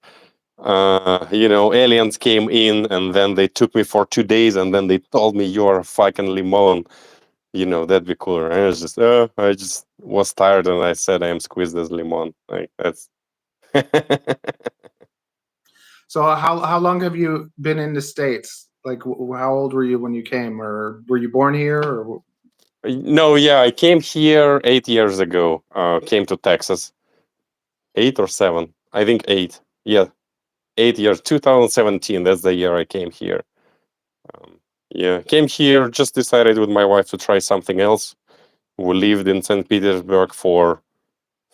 aliens came in and then they took me for 2 days and then they told me you are a fucking limon. That'd be cooler. And I just was tired and I said I am squeezed as limon. Like that's. So how long have you been in the States? Like how old were you when you came, or were you born here? Or No, yeah, I came here 8 years ago. Came to Texas. 8 or 7, I think 8. Yeah, 8 years. 2017. That's the year I came here. Yeah, came here. Just decided with my wife to try something else. We lived in St. Petersburg for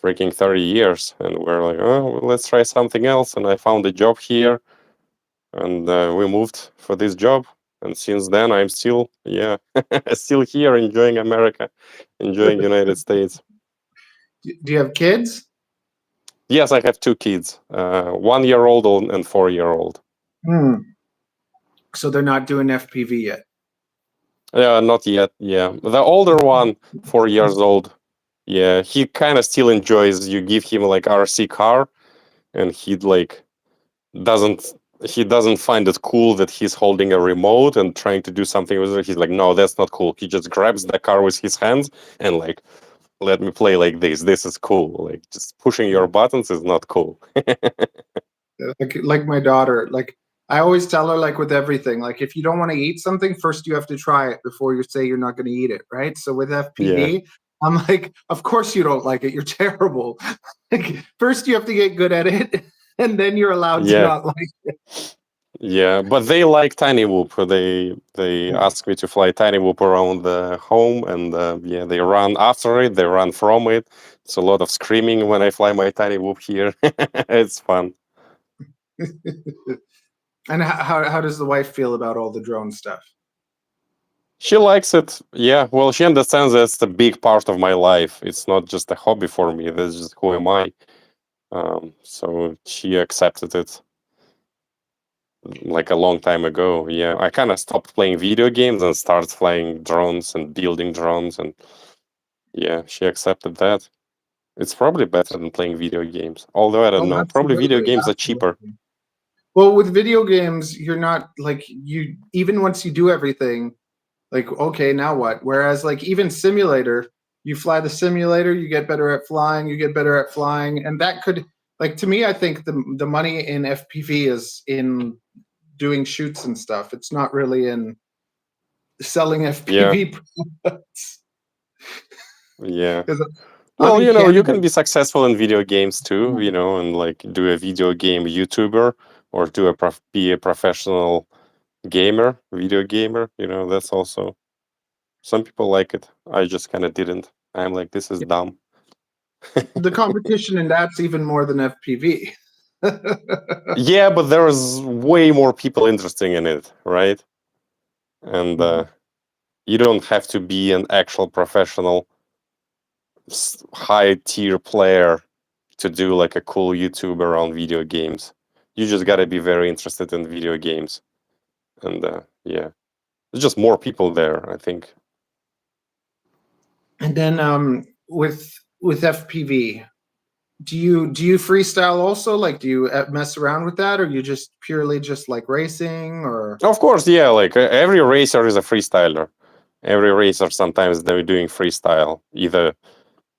freaking 30 years, and we're like, oh, well, let's try something else. And I found a job here, and we moved for this job. And since then, I'm still, still here, enjoying America, enjoying United States. do you have kids? Yes, I have 2 kids, 1-year-old and 4-year-old. So they're not doing FPV yet. Not yet. Yeah, the older one, 4 years old. Yeah, he kind of still enjoys. You give him like RC car, and doesn't he doesn't find it cool that he's holding a remote and trying to do something with it. He's like, no, that's not cool. He just grabs the car with his hands and like, let me play like this. This is cool. Like just pushing your buttons is not cool. Like my daughter, like I always tell her, like with everything, like if you don't want to eat something, first you have to try it before you say you're not going to eat it, right? So with FPV, I'm like, of course you don't like it. You're terrible. Like first you have to get good at it, and then you're allowed to not like it. Yeah, but they like tiny whoop. They ask me to fly tiny whoop around the home, and they run after it. They run from it. It's a lot of screaming when I fly my tiny whoop here. It's fun. And how does the wife feel about all the drone stuff? She likes it. Yeah, well, she understands that's a big part of my life. It's not just a hobby for me. That's just who am I. So she accepted it like a long time ago. Yeah, I kind of stopped playing video games and started flying drones and building drones, and yeah, she accepted that. It's probably better than playing video games. Although I don't know, probably video games are cheaper. Well, with video games, you're not like even once you do everything, like okay, now what? Whereas like even simulator, you fly the simulator, you get better at flying, and that could, like, to me, I think the money in FPV is in doing shoots and stuff. It's not really in selling FPV products. Yeah. Well, you can be successful in video games too, and like do a video game YouTuber or be a professional gamer, video gamer. That's also, some people like it. I just kind of didn't. I'm like, this is dumb. The competition in that's even more than FPV. Yeah, but there's way more people interested in it, right? And you don't have to be an actual professional high tier player to do like a cool YouTuber on video games. You just got to be very interested in video games. And there's just more people there, I think. And then with FPV, do you freestyle also? Like, do you mess around with that, or you just purely just like racing? Or of course, yeah, like every racer is a freestyler. Every racer, sometimes they're doing freestyle, either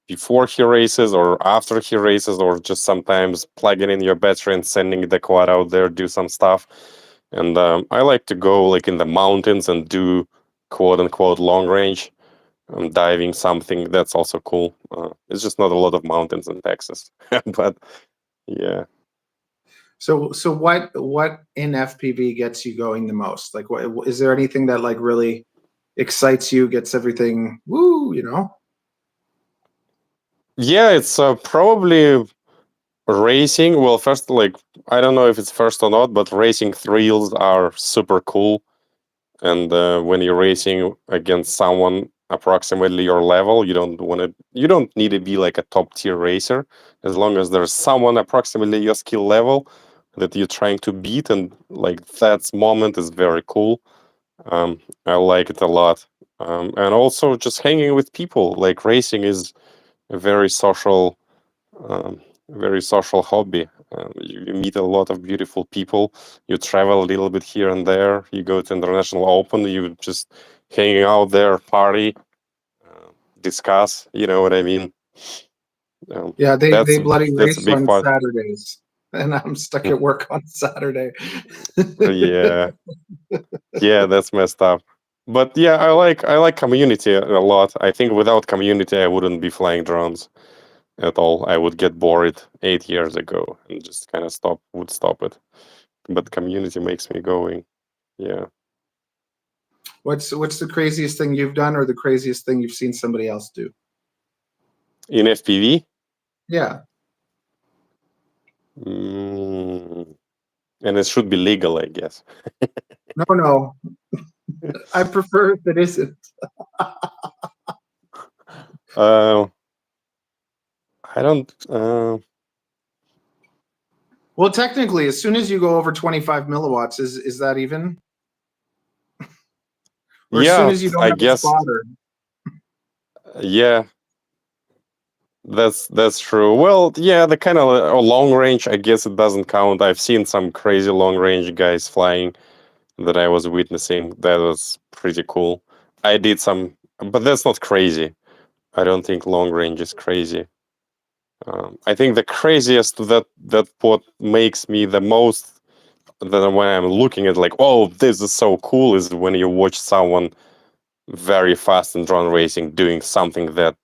before he races or after he races, or just sometimes plugging in your battery and sending the quad out there, do some stuff. And I like to go like in the mountains and do quote unquote long range. Diving something, that's also cool. It's just not a lot of mountains in Texas, but yeah. So what in FPV gets you going the most? Like, what is there anything that like really excites you, gets everything woo? Yeah, it's probably racing. Well, first, like, I don't know if it's first or not, but racing thrills are super cool. And when you're racing against someone approximately your level, you don't need to be like a top tier racer. As long as there's someone approximately your skill level that you're trying to beat, and like that moment is very cool. I like it a lot. And also just hanging with people. Like racing is a very social hobby. You meet a lot of beautiful people. You travel a little bit here and there. You go to International Open. You just hanging out there, party, discuss. You know what I mean? Yeah, they bloody that's a race big on part. Saturdays, and I'm stuck at work on Saturday. Yeah, yeah, that's messed up. But yeah, I like community a lot. I think without community, I wouldn't be flying drones at all. I would get bored 8 years ago and just kind of stop it. But community makes me going. Yeah. What's the craziest thing you've done, or the craziest thing you've seen somebody else do? In FPV? Yeah. And it should be legal, I guess. No. I prefer if it isn't. I don't. Well, technically, as soon as you go over 25 milliwatts, is that even? Or as soon Yeah, as you don't I have a guess. spotter? Yeah, that's true. Well, yeah, the kind of long range, I guess it doesn't count. I've seen some crazy long range guys flying that I was witnessing. That was pretty cool. I did some, but that's not crazy. I don't think long range is crazy. I think the craziest that what makes me the most that when I'm looking at like, oh, this is so cool, is when you watch someone very fast in drone racing doing something that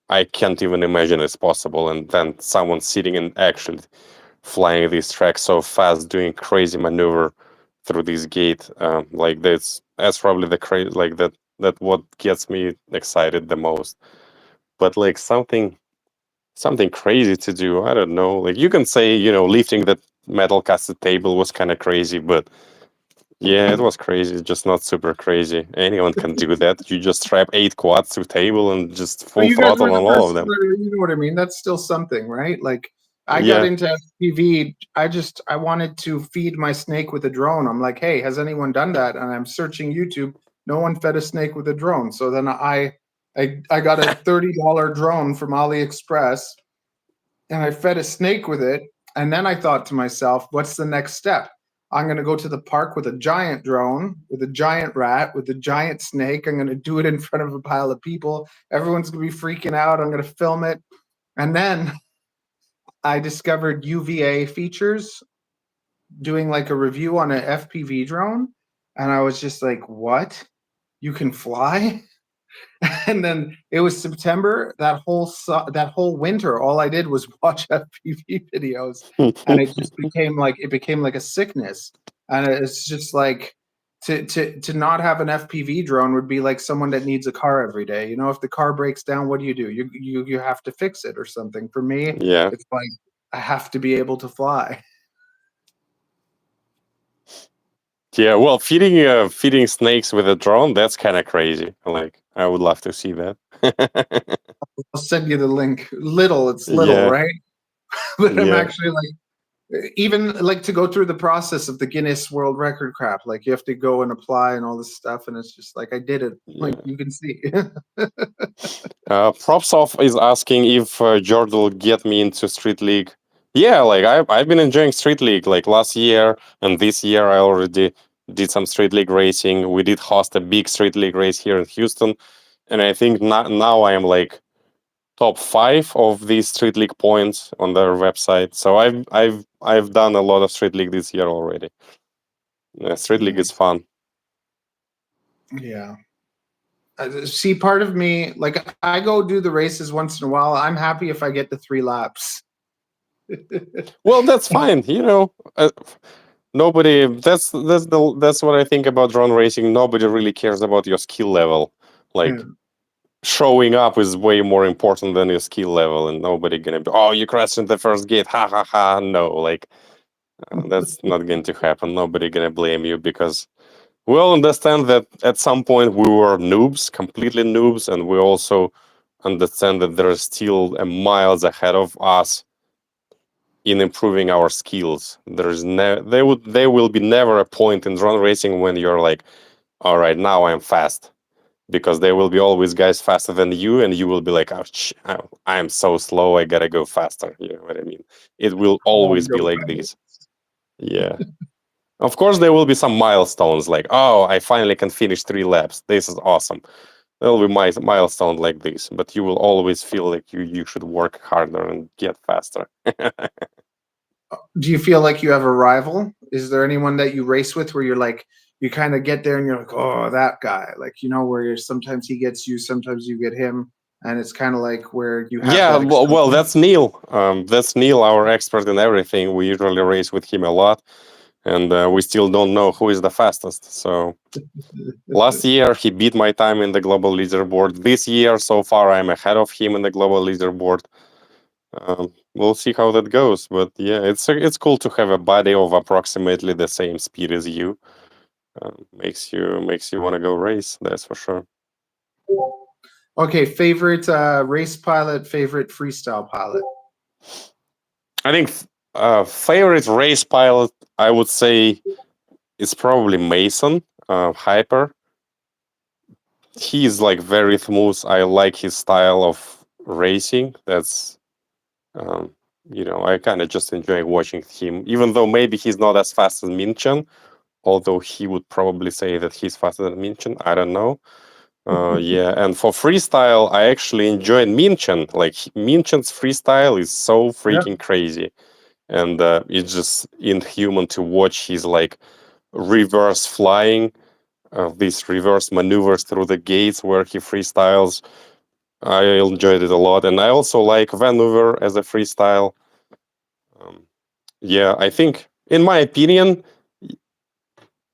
I can't even imagine is possible, and then someone sitting and actually flying this track so fast, doing crazy maneuver through this gate, like that's probably the crazy like that what gets me excited the most. But like something crazy to do, I don't know. Like you can say, lifting that metal casted table was kind of crazy, but yeah, it was crazy, just not super crazy. Anyone can do that. You just strap 8 quads to a table and just But full you guys throttle were the on all of first. them. You know what I mean? That's still something, right? Like I got Yeah, into FPV. I wanted to feed my snake with a drone. I'm like, hey, has anyone done that? And I'm searching YouTube. No one fed a snake with a drone. So then I got a $30 drone from AliExpress, and I fed a snake with it. And then I thought to myself, what's the next step? I'm going to go to the park with a giant drone, with a giant rat, with a giant snake. I'm going to do it in front of a pile of people. Everyone's going to be freaking out. I'm going to film it. And then I discovered UVA features, doing like a review on an FPV drone. And I was just like, what? You can fly? And then it was September. That whole winter, all I did was watch FPV videos, and it just became like a sickness. And it's just like to not have an FPV drone would be like someone that needs a car every day. You know, if the car breaks down, what do? You have to fix it or something. For me, yeah, it's like I have to be able to fly. yeah. Well, feeding snakes with a drone, that's kind of crazy. Like, I would love to see that. I'll send you the link. It's little, Yeah, right? But I'm yeah, actually like, even like to go through the process of the Guinness World Record crap. Like you have to go and apply and all this stuff, and it's just like I did it. Like yeah. you can see. Propsoft is asking if Jordan will get me into Street League. Yeah, like I've been enjoying Street League. Like last year and this year, I already did some Street League racing. We did host a big Street League race here in Houston, and I think now I am like top 5 of these Street League points on their website. So I've done a lot of Street League this year already. Street League is fun. Yeah. See, part of me, like I go do the races once in a while. I'm happy if I get the 3 laps. Well, that's fine. Nobody. That's what I think about drone racing. Nobody really cares about your skill level. Like Yeah. showing up is way more important than your skill level, and nobody gonna be. Oh, you crashed in the first gate. Ha ha ha. No, like that's not going to happen. Nobody gonna blame you because we all understand that at some point we were noobs, completely noobs, and we also understand that there is still a miles ahead of us in improving our skills. There will be never a point in drone racing when you're like, all right, now I'm fast. because there will be always guys faster than you, and you will be like, oh, I am so slow, I gotta go faster. You know what I mean? It will always be like this. Yeah. Of course, there will be some milestones like, oh, I finally can finish 3 laps. This is awesome. There will be milestone like this, but you will always feel like you should work harder and get faster. Do you feel like you have a rival? Is there anyone that you race with where you're like, you kind of get there and you're like, oh, that guy, like, you know, where you're sometimes he gets you, sometimes you get him, and it's kind of like where you have Yeah, that. well, that's Neil. That's Neil, our expert in everything. We usually race with him a lot, and we still don't know who is the fastest. So last year he beat my time in the global leaderboard. This year, so far, I'm ahead of him in the global leaderboard. We'll see how that goes, but yeah, it's cool to have a buddy of approximately the same speed as you. Makes you want to go race. That's for sure. Okay, favorite race pilot, favorite freestyle pilot. I think favorite race pilot, I would say, is probably Mason Hyper. He's like very smooth. I like his style of racing. That's I kind of just enjoy watching him, even though maybe he's not as fast as Minchan, although he would probably say that he's faster than Minchan. I don't know. Yeah, and for freestyle, I actually enjoyed Minchan. Like Minchan's freestyle is so freaking crazy, and it's just inhuman to watch his like reverse flying, these reverse maneuvers through the gates where he freestyles. I enjoyed it a lot, and I also like Vancouver as a freestyle. Yeah, I think, in my opinion,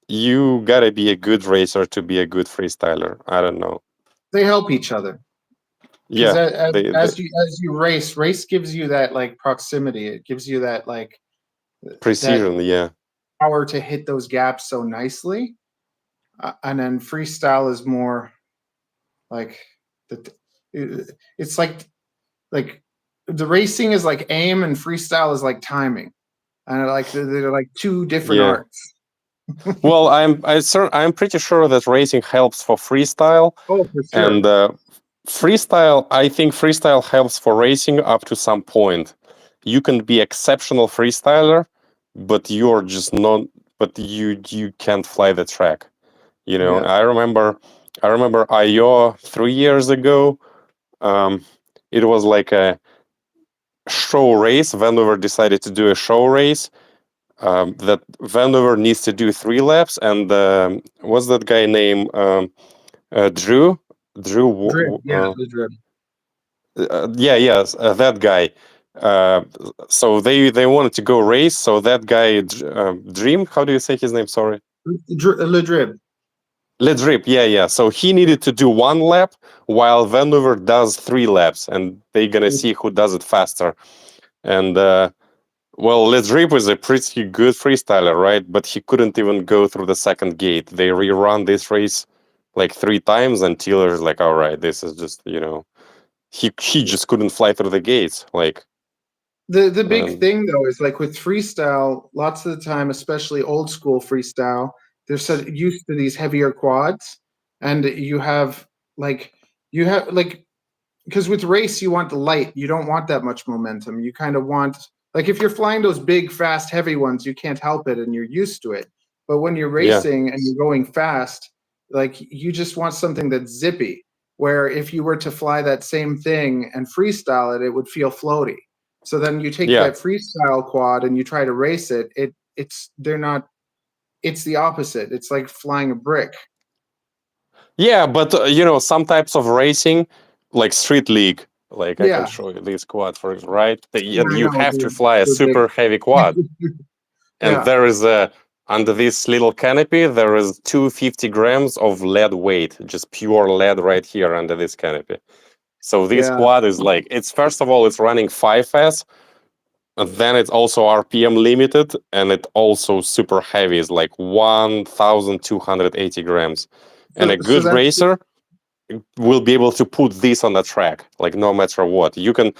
you gotta be a good racer to be a good freestyler. I don't know. They help each other. Yeah, As you race gives you that like proximity. It gives you that like precision. That power to hit those gaps so nicely, and then freestyle is more like it's like the racing is like aim and freestyle is like timing, and they're like two different arts. Well, I'm pretty sure that racing helps for freestyle. Oh, for sure. And freestyle, I think freestyle helps for racing up to some point. You can be exceptional freestyler, but you're just not. But you can't fly the track. You know, I remember IO 3 years ago. It was like a show race. Vancouver decided to do a show race. That Vancouver needs to do 3 laps, and what's that guy name? Drew. Yes, that guy. So they wanted to go race. So that guy, Dream. How do you say his name? Sorry. Ledrib. Ledrib. Yeah. So he needed to do 1 lap, while Vancouver does 3 laps, and they're gonna see who does it faster. And well, Ledrib was a pretty good freestyler, right? But he couldn't even go through the second gate. They rerun this race like 3 times until it was like, all right, this is just, he just couldn't fly through the gates. Like the big thing though is like with freestyle, lots of the time, especially old school freestyle, they're so used to these heavier quads, and you have because with race you want the light, you don't want that much momentum. You kind of want, like, if you're flying those big, fast, heavy ones, you can't help it and you're used to it. But when you're racing and you're going fast, like, you just want something that's zippy, where if you were to fly that same thing and freestyle it, it would feel floaty. So then you take that freestyle quad and you try to race it, it's the opposite. It's like flying a brick. Yeah, but some types of racing, like Street League, like I can show you this quad for it, right? You have to fly a super heavy quad. And there is under this little canopy, there is 250 grams of lead weight, just pure lead right here under this canopy. So this quad is like, it's first of all, it's running 5S, and then it's also RPM limited, and it also super heavy. It's like 1,280 grams. And a good racer will be able to put this on the track, like no matter what. You can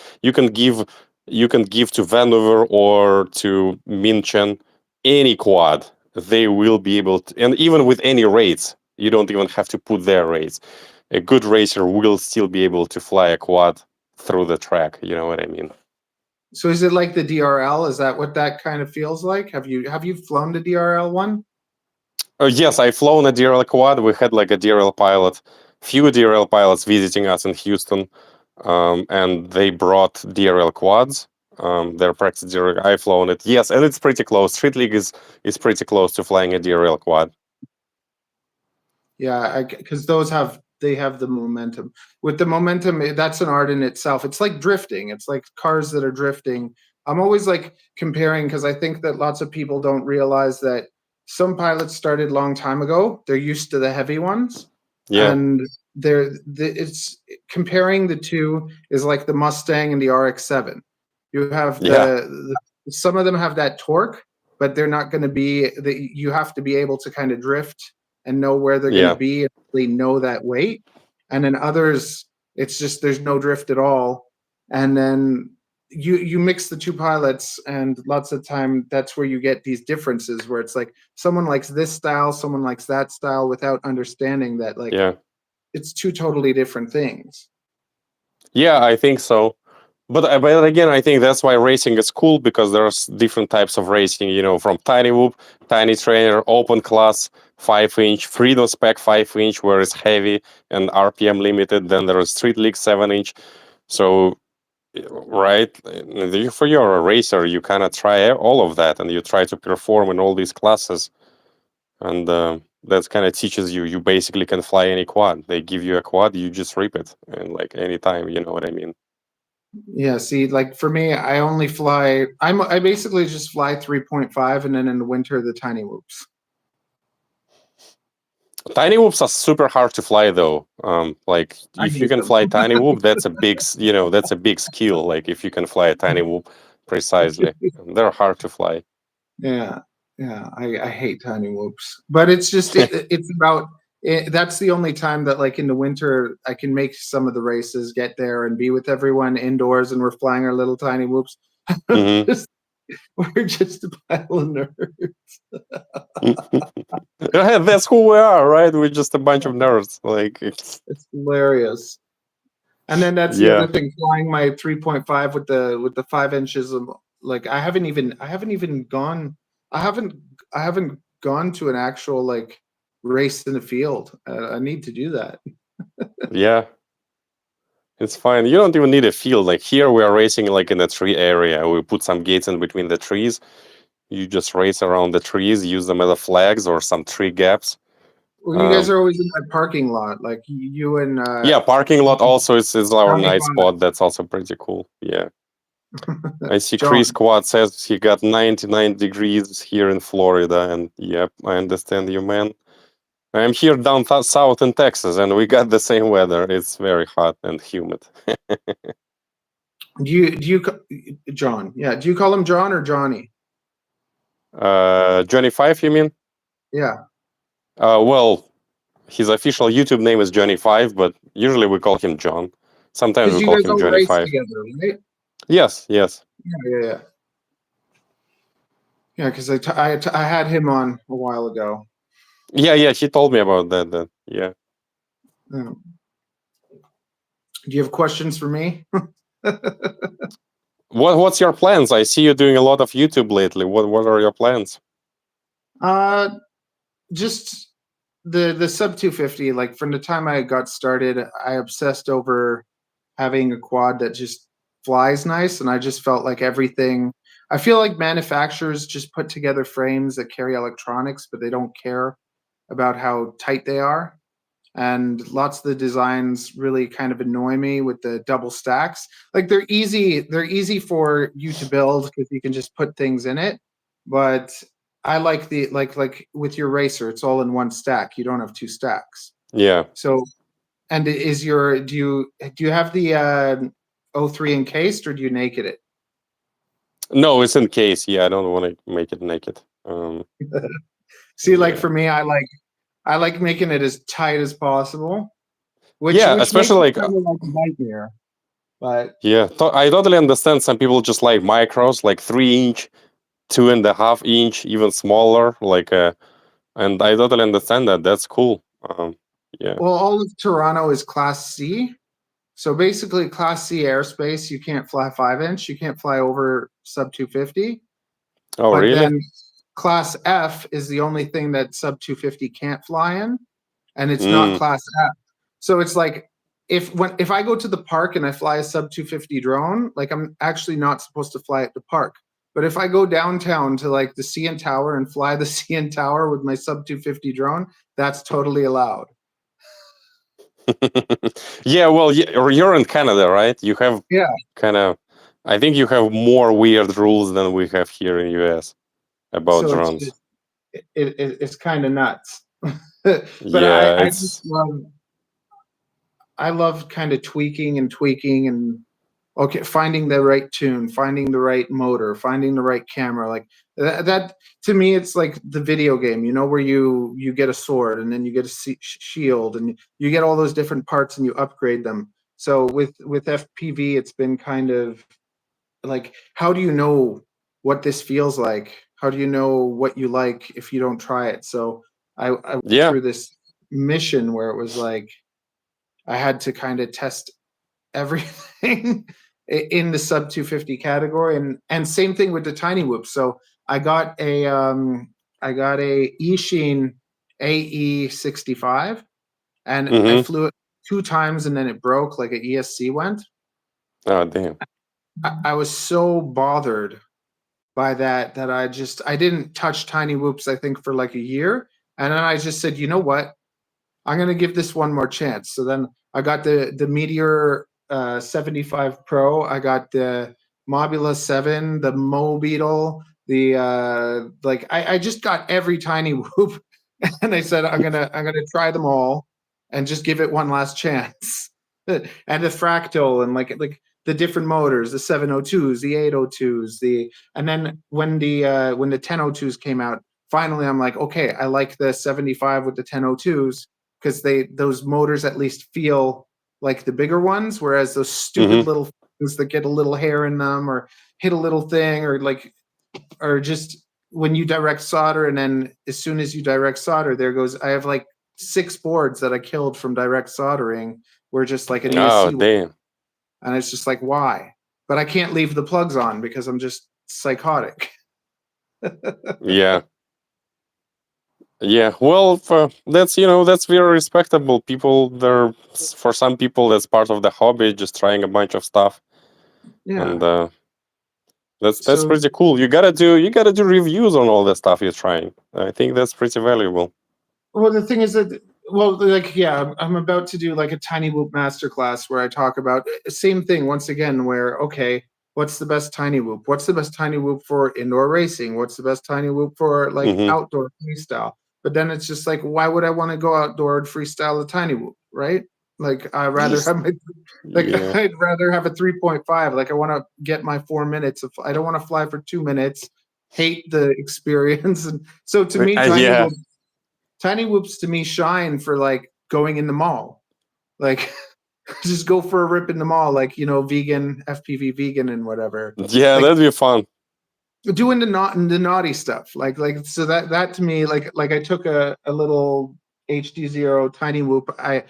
give to Vancouver or to Minchan any quad. They will be able to, and even with any rates, you don't even have to put their rates. a good racer will still be able to fly a quad through the track. You know what I mean? So is it like the DRL? Is that what that kind of feels like? Have you flown the DRL one? Yes, I've flown a DRL quad. We had like a DRL pilot, few DRL pilots visiting us in Houston, and they brought DRL quads. Their practice DRL. I've flown it. Yes, and it's pretty close. Street League is pretty close to flying a DRL quad. Yeah, because those have the momentum. With the momentum, that's an art in itself. It's like drifting. It's like cars that are drifting. I'm always like comparing because I think that lots of people don't realize that some pilots started long time ago. They're used to the heavy ones, Yeah, and it's comparing the two is like the Mustang and the RX-7. You have yeah, some of them have that torque, but they're not going to be. You have to be able to kind of drift and know where they're going to yeah, be and really know that weight. And then others, it's just there's no drift at all. And then you mix the two pilots, and lots of time that's where you get these differences where it's like someone likes this style, someone likes that style, without understanding that like yeah, it's two totally different things. yeah. I think so. But again, I think that's why racing is cool, because there's different types of racing. You know, from tiny whoop, tiny trainer, open class, 5-inch, freedom spec 5-inch, where it's heavy and RPM limited. Then there is street league 7-inch. So, right, for you're a racer, you kind of try all of that, and you try to perform in all these classes, and that kind of teaches you. You basically can fly any quad. They give you a quad, you just rip it, and like anytime. You know what I mean? Yeah, see, like for me, I only fly. I basically just fly 3.5, and then in the winter the tiny whoops. Tiny whoops are super hard to fly, though. Like I if you hate can them. fly tiny whoop, that's a big, that's a big skill. Like if you can fly a tiny whoop precisely, they're hard to fly. Yeah, yeah, I hate tiny whoops, but it's just it's about that's the only time that like in the winter I can make some of the races, get there and be with everyone indoors, and we're flying our little tiny whoops. Hmm. We're just a pile of nerds. Yeah, that's who we are, right? We're just a bunch of nerds. Like, It's hilarious. And then that's the yeah, other thing, flying my 3.5 with the 5 inches of like I haven't even gone I haven't I haven't gone to an actual like race in the field. I need to do that. yeah, it's fine. You don't even need a field. Like here, we are racing like in a tree area. We put some gates in between the trees. You just race around the trees, use them as flags or some tree gaps. Well, you guys Um, are always in my parking lot, like you and Yeah, parking lot also is our Johnny night spot. That's also pretty cool. Yeah. I see Chris John. Quad says he got 99 degrees here in Florida, and yep, I understand you, man. I'm here down south in Texas, and we got the same weather. It's very hot and humid. John? Yeah, do you call him John or Johnny? Johnny Five, you mean? Yeah, Well, his official YouTube name is Johnny Five, but usually we call him John. Sometimes because we you call guys him all Johnny race Five. together, right? Yes, yes. Yeah. Yeah, because I had him on a while ago. Yeah, yeah, he told me about that. Yeah. Do you have questions for me? What's your plans? I see you doing a lot of YouTube lately. What are your plans? Just the sub 250. Like from the time I got started, I obsessed over having a quad that just flies nice, and I just felt like everything. I feel like manufacturers just put together frames that carry electronics, but they don't care about how tight they are. And lots of the designs really kind of annoy me with the double stacks. Like they're easy for you to build because you can just put things in it. But I like the like with your racer, it's all in one stack. You don't have two stacks. Yeah. So, and is your do you have the 03 encased, or do you naked it? No, it's in case. Yeah, I don't want to make it naked. See, like Yeah. for me, I like making it as tight as possible, which Yeah, makes especially it like kind of like a nightmare. But yeah, I totally understand. Some people just like micros, like 3-inch, 2.5-inch, even smaller. Like and I totally understand that. That's cool. Yeah. Well, all of Toronto is Class C. So basically, Class C airspace, you can't fly 5-inch. You can't fly over sub 250. Oh, But really? then Class F is the only thing that sub 250 can't fly in, and it's not Mm. Class F. So it's like if I go to the park and I fly a sub 250 drone, like I'm actually not supposed to fly at the park. But if I go downtown to like the CN Tower and fly the CN Tower with my sub 250 drone, that's totally allowed. Yeah, well, you're in Canada, right? You have Yeah. kind of, I think you have more weird rules than we have here in US about So it's drones. just it's kind of nuts. But Yeah, I just it's love kind of tweaking and okay, finding the right tune, finding the right motor, finding the right camera. Like that to me, it's like the video game, you know, where you get a sword and then you get a shield and you get all those different parts and you upgrade them. So with FPV, it's been kind of like, how do you know what this feels like? How do you know what you like if you don't try it? So I went yeah. through this mission where it was like I had to kind of test everything in the sub 250 category, and same thing with the tiny whoops. So I got a Eachine AE65, and I Mm-hmm. flew it 2 times and then it broke like an ESC went. Oh, damn. I was so bothered by that I didn't touch tiny whoops, I think, for like a year, and then I just said, you know what, I'm gonna give this one more chance. So then I got the Meteor 75 Pro. I got the Mobula 7, the Mo Beetle, the like I just got every tiny whoop, and I said I'm gonna try them all and just give it one last chance. And the Fractal and like the different motors, the 702s, the 802s, and then when the 1002s came out, finally I'm like, okay, I like the 75 with the 1002s because those motors at least feel like the bigger ones, whereas those stupid Mm-hmm. little things that get a little hair in them or hit a little thing or just when you direct solder and then as soon as you direct solder, there goes, I have like 6 boards that I killed from direct soldering were just like an Oh, ESC, damn. and it's just like, why? But I can't leave the plugs on because I'm just psychotic. Yeah. Yeah, well, that's very respectable. People, for some people, that's part of the hobby, just trying a bunch of stuff, and Yeah. that's So pretty cool. You gotta do reviews on all the stuff you're trying. I think that's pretty valuable. well, the thing is that, well, like, yeah, I'm about to do like a tiny whoop masterclass where I talk about same thing once again. Where okay, what's the best tiny whoop? What's the best tiny whoop for indoor racing? What's the best tiny whoop for like Mm-hmm. outdoor freestyle? But then it's just like, why would I want to go outdoor and freestyle a tiny whoop, right? Like I'd rather Just have my like yeah, I'd rather have a 3.5. Like I want to get my 4 minutes of. I don't want to fly for 2 minutes. Hate the experience, and so to me, yeah, tiny whoops to me shine for like going in the mall. Like just go for a rip in the mall, like, you know, vegan, FPV vegan and whatever. yeah. Like That'd be fun. doing the naughty stuff. Like so that to me, like I took a little HD0 tiny whoop. I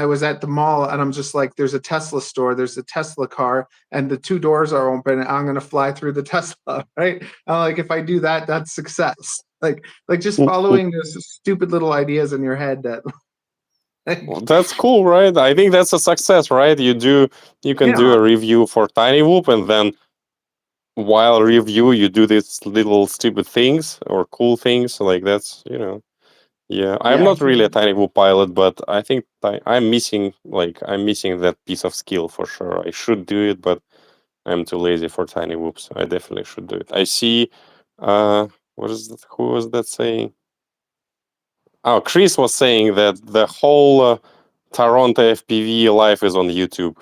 was at the mall and I'm just like, there's a Tesla store, there's a Tesla car, and the 2 doors are open. And I'm gonna fly through the Tesla, right? I'm like, if I do that, that's success. Like just following those stupid little ideas in your head that Well, like, that's cool, right? I think that's a success, right? You can do yeah, a review for Tiny Whoop, and then while review, you do these little stupid things or cool things. Like that's. Yeah, I'm yeah. not really a Tiny Whoop pilot, but I think I'm missing that piece of skill for sure. I should do it, but I'm too lazy for Tiny Whoops. I definitely should do it. I see. What is that? Who was that saying? Oh, Chris was saying that the whole Toronto FPV live is on YouTube.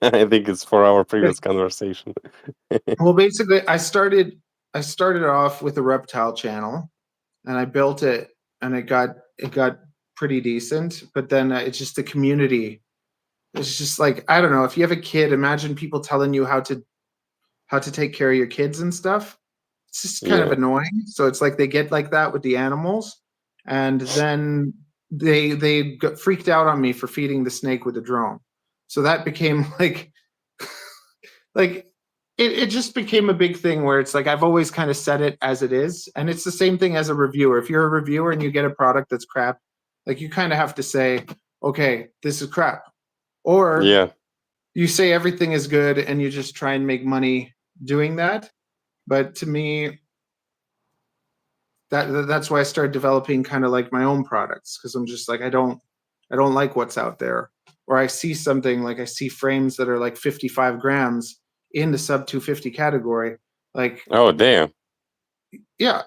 I think it's for our previous conversation. Well, basically, I started off with a reptile channel, and I built it, and it got pretty decent. But then it's just the community. It's just like, I don't know. If you have a kid, imagine people telling you how to take care of your kids and stuff. It's just kind of Yeah. annoying. So it's like they get like that with the animals, and then they got freaked out on me for feeding the snake with a drone. So that became like it just became a big thing where it's like I've always kind of said it as it is. And it's the same thing as a reviewer. If you're a reviewer and you get a product that's crap, like you kind of have to say, okay, this is crap. Or Yeah. you say everything is good and you just try and make money doing that. But to me, that's why I started developing kind of like my own products, because I'm just like I don't like what's out there. Or I see something like I see frames that are like 55 grams in the sub 250 category. Like, Oh, damn. yeah.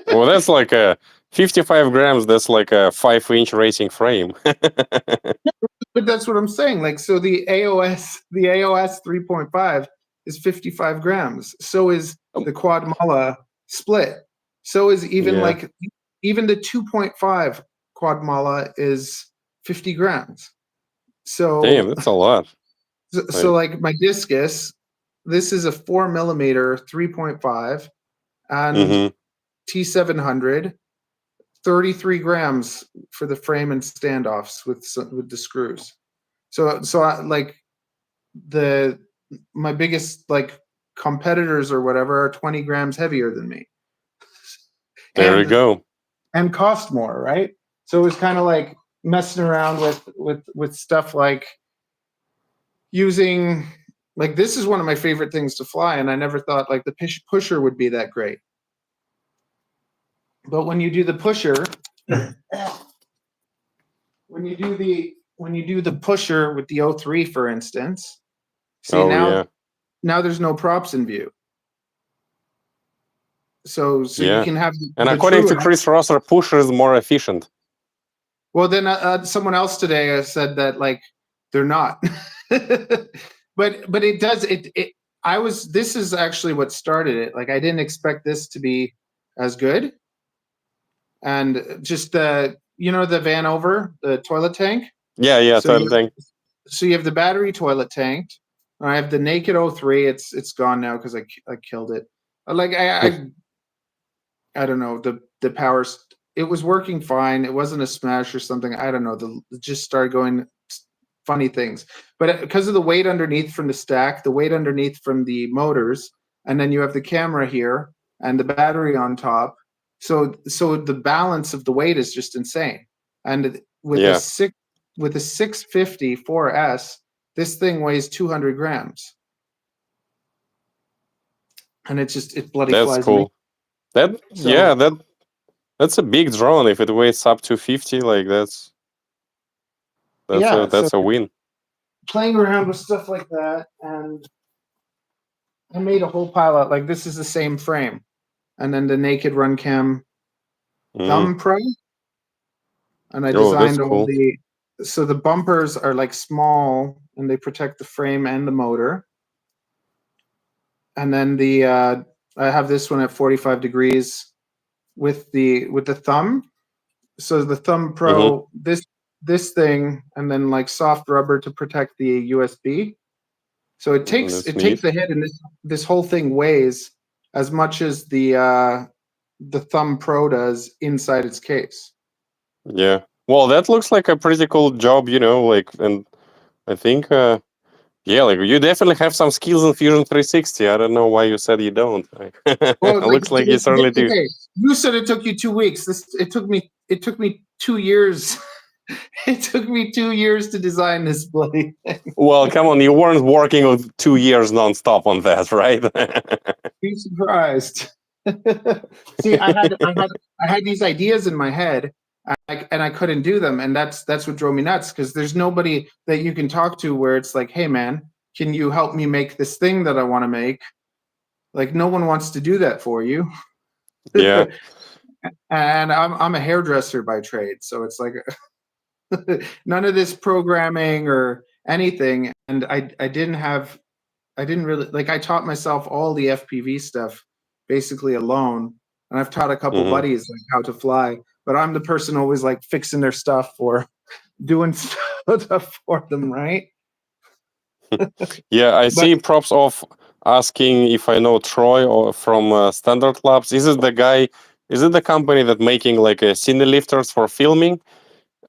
Well, that's like a 55 grams. That's like a 5-inch racing frame. But that's what I'm saying. Like, so the AOS 3.5 is 55 grams. So is the Quad Mala split. So is even Yeah. even the 2.5 Quad Mala is 50 grams. So Damn, that's a lot. so like my discus, this is a 4mm 3.5 and Mhm. T700, 33 grams for the frame and standoffs with the screws. So I, like my biggest like competitors or whatever are 20 grams heavier than me. There you go. And cost more, right? So it was kind of like messing around with stuff like using, like, this is one of my favorite things to fly, and I never thought like the pusher would be that great. But when you do the pusher, when you do the pusher with the O3, for instance, see now there's no props in view. So you can have and the according to true Chris Rosser, pusher is more efficient. Well, then someone else today said that like they're not. but it does it. This is actually what started it. Like I didn't expect this to be as good. And just the Vanover, the toilet tank. Yeah, So toilet tank. So you have the battery toilet tank. I have the naked O3. It's gone now because I killed it. Like I don't know, the powers. It was working fine. It wasn't a smash or something. I don't know. It just started going funny things. But because of the weight underneath from the stack, the weight underneath from the motors, and then you have the camera here and the battery on top. So the balance of the weight is just insane. And with a 650 4S, this thing weighs 200 grams. And it bloody That's flies cool. me. That's a big drone. If it weighs up to 50, like that's a win. Playing around with stuff like that, and I made a whole pile out. Like this is the same frame, and then the naked Runcam Thumb Pro, and I designed all cool. so the bumpers are like small and they protect the frame and the motor. And then I have this one at 45 degrees with the thumb. So the Thumb Pro, this thing, and then like soft rubber to protect the USB. So it takes a hit, and this whole thing weighs as much as the Thumb Pro does inside its case. Yeah. Well, that looks like a pretty cool job, like, and I think, like you definitely have some skills in Fusion 360. I don't know why you said you don't. Well, It looks like you certainly do. Okay. You said it took you 2 weeks. It took me 2 years. It took me 2 years to design this bloody thing. Well, come on, you weren't working with 2 years nonstop on that, right? Be surprised. See, I had these ideas in my head, and I couldn't do them, and that's what drove me nuts. Because there's nobody that you can talk to where it's like, hey man, can you help me make this thing that I want to make? Like no one wants to do that for you. Yeah. And I'm a hairdresser by trade, so it's like none of this programming or anything. And I didn't really like. I taught myself all the FPV stuff basically alone, and I've taught a couple buddies like how to fly. But I'm the person always like fixing their stuff or doing stuff for them, right? Yeah, I see props of asking if I know Troy or from Standard Labs. Is it the guy Is it the company that making like a cine lifters for filming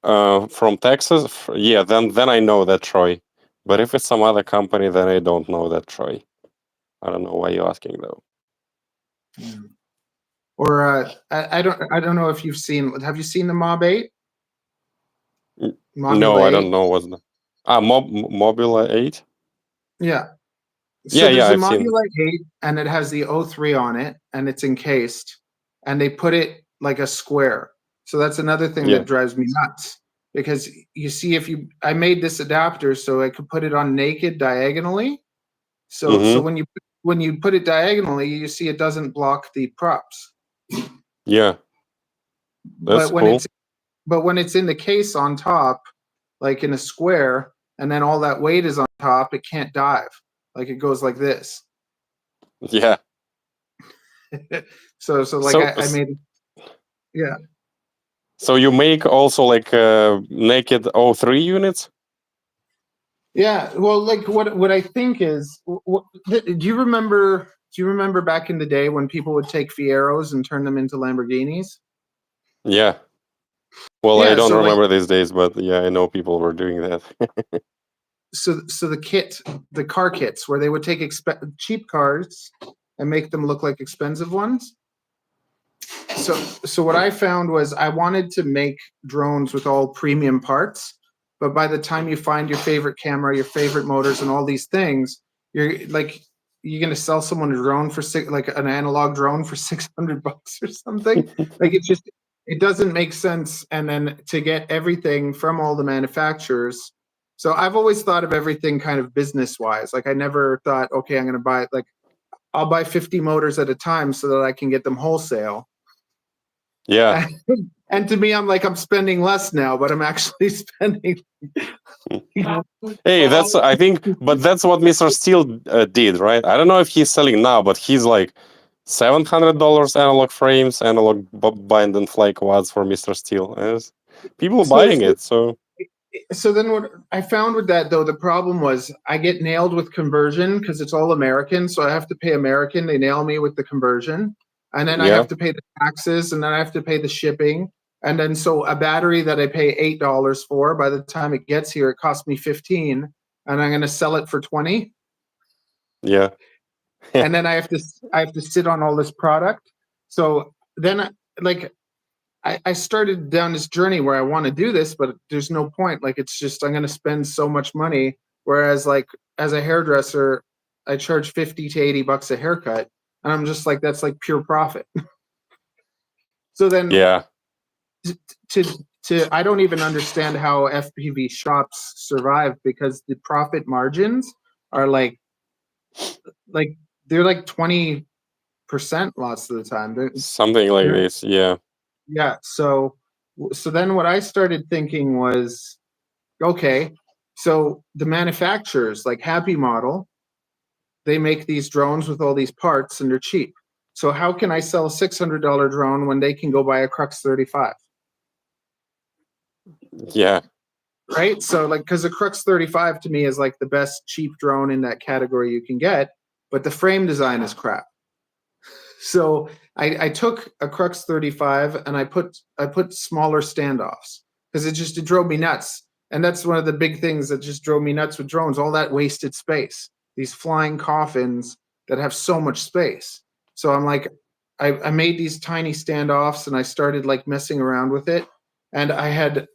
from Texas? Yeah, then I know that, Troy. But if it's some other company, then I don't know that, Troy. I don't know why you're asking though. Or I don't know if you've seen. Have you seen the Mob 8? No, I 8? don't know what's the Mobile 8. Yeah. So Yeah, there's a I've seen. Modulite 8, and it has the O3 on it, and it's encased, and they put it like a square. So that's another thing Yeah. that drives me nuts, because you see, I made this adapter so I could put it on naked diagonally. So when you put it diagonally, you see it doesn't block the props. Yeah, that's But cool. when it's in the case on top, like in a square, and then all that weight is on top, it can't dive. Like it goes like this. Yeah. So like I made, yeah. So you make also like naked O3 units? Yeah, well, like what I think is, do you remember? Do you remember back in the day when people would take Fieros and turn them into Lamborghinis? Yeah. Well, I Yeah, don't so like, remember these days, but yeah, I know people were doing that. so the car kits where they would take cheap cars and make them look like expensive ones. So what I found was I wanted to make drones with all premium parts, but by the time you find your favorite camera, your favorite motors, and all these things, you're going to sell someone a drone for like an analog drone for $600 or something. Like it doesn't make sense. And then to get everything from all the manufacturers. So I've always thought of everything kind of business wise. Like I never thought, okay, I'm going to buy I'll buy 50 motors at a time so that I can get them wholesale. Yeah. And to me, I'm spending less now, but I'm actually spending. Hey, I think, but that's what Mr. Steel did, right? I don't know if he's selling now, but he's like $700 analog frames, analog bind and fly quads for Mr. Steel. There's people buying it, so. So then what I found with that, though, the problem was I get nailed with conversion because it's all American. So I have to pay American. They nail me with the conversion. And then I have to pay the taxes, and then I have to pay the shipping. And then so a battery that I pay $8 for, by the time it gets here, it costs me 15, and I'm going to sell it for 20. Yeah. And then I have to sit on all this product. So then I started down this journey where I want to do this, but there's no point. Like it's just I'm going to spend so much money. Whereas like as a hairdresser, I charge $50 to $80 a haircut, and I'm just like that's like pure profit. So then Yeah. to I don't even understand how FPV shops survive, because the profit margins are like they're like 20% lots of the time. Something like this, yeah. Yeah. So then what I started thinking was, okay, so the manufacturers like Happy Model, they make these drones with all these parts and they're cheap. So how can I sell a $600 drone when they can go buy a Crux 35? Yeah. Right. So like, because the Crux 35 to me is like the best cheap drone in that category you can get, but the frame design is crap. So I took a Crux 35 and I put smaller standoffs because it drove me nuts. And that's one of the big things that just drove me nuts with drones, all that wasted space, these flying coffins that have so much space. So I'm like, I made these tiny standoffs and I started like messing around with it. And I had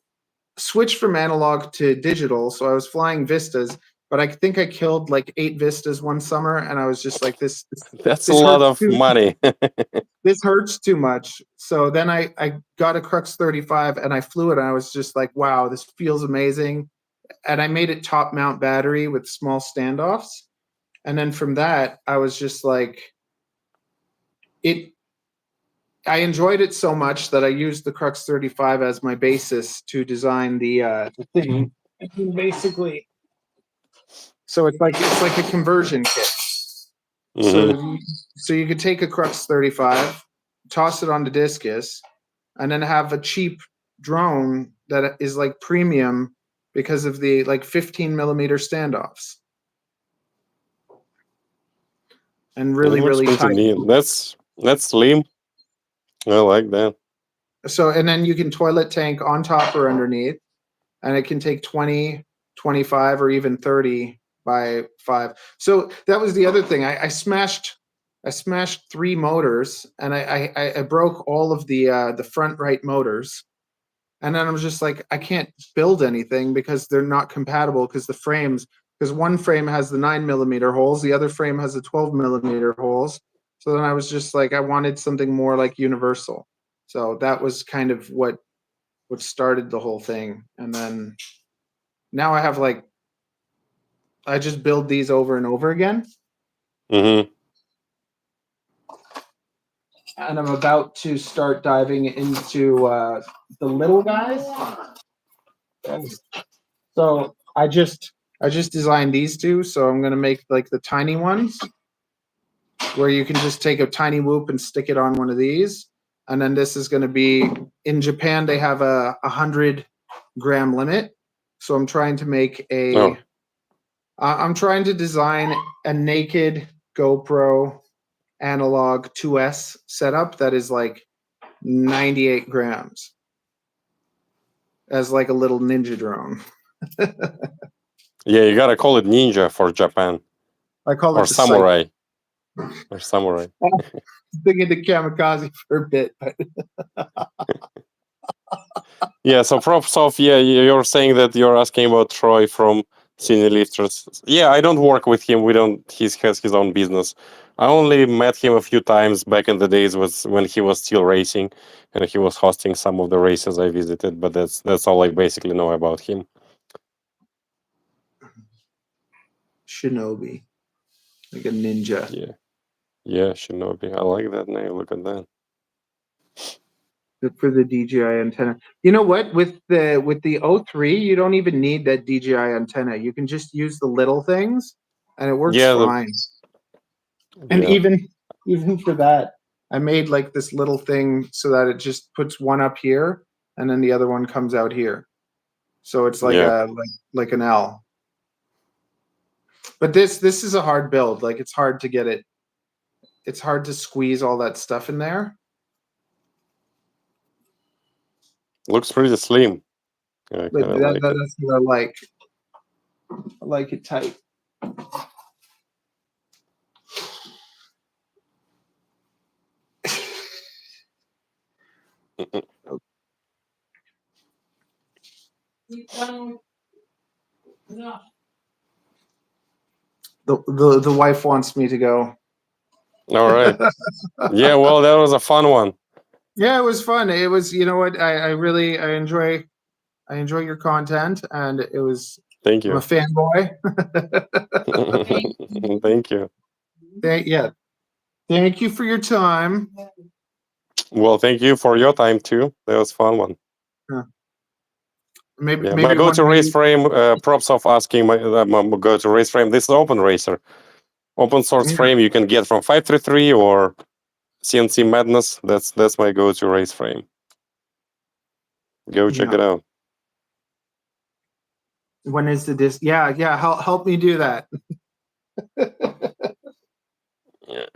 switched from analog to digital. So I was flying Vistas, but I think I killed like 8 Vistas one summer. And I was just like, That's a this lot hurts of money. this hurts too much. So then I got a Crux 35 and I flew it. And I was just like, wow, this feels amazing. And I made it top mount battery with small standoffs. And then from that, I was just like, I enjoyed it so much that I used the Crux 35 as my basis to design the thing. Basically, so it's like a conversion kit. So you could take a Crux 35, toss it onto Discus, and then have a cheap drone that is like premium because of the like 15 millimeter standoffs. And really, really Interesting to high. me. That's slim. I like that. So, and then you can toilet tank on top or underneath, and it can take 20, 25, or even 30 by 5. So that was the other thing. I smashed 3 motors, and I broke all of the front right motors. And then I was just like, I can't build anything because they're not compatible, because the frames, because one frame has the 9mm holes, the other frame has the 12mm holes. So then I was just like, I wanted something more like universal. So that was kind of what started the whole thing. And then now I have like, I just build these over and over again. Mm-hmm. And I'm about to start diving into the little guys. So I just designed these two. So I'm gonna make like the tiny ones, where you can just take a tiny whoop and stick it on one of these. And then this is gonna be, in Japan they have a 100-gram limit. So I'm trying to make Oh. I'm trying to design a naked GoPro analog 2S setup that is like 98 grams as like a little ninja drone. Yeah, you gotta call it ninja for Japan. I call Or it the samurai. Or samurai. thinking the kamikaze for a bit, but Yeah, so props off. Yeah, you're saying that you're asking about Troy from Cine Lifters. Yeah, I don't work with him. We don't. He has his own business. I only met him a few times back in the days was when he was still racing, and he was hosting some of the races I visited. But that's all I basically know about him. Shinobi, like a ninja. Yeah, Shinobi. I like that name. Look at that. For the DJI antenna. You know what? With the O3, you don't even need that DJI antenna. You can just use the little things, and it works Yeah, fine. And yeah, even for that, I made like this little thing so that it just puts one up here, and then the other one comes out here. So it's like yeah. like an L. But this is a hard build. Like it's hard to get it. It's hard to squeeze all that stuff in there. Looks pretty slim. I But kind of like it. that's what I like. I like it tight. The wife wants me to go. All right. Yeah, well, that was a fun one. Yeah, it was fun. It was, you know what, I really enjoy your content, and it was, Thank I'm a you. fanboy. Thank you. Thank you for your time. Well, thank you for your time too. That was a fun one. Maybe Yeah, my maybe one go-to race day. frame. Props of asking my go-to race frame. This is Open Racer, open source Yeah. frame you can get from 533 or CNC Madness. That's my go-to race frame. Go check it out. When is the disc? Yeah, help me do that. Yeah,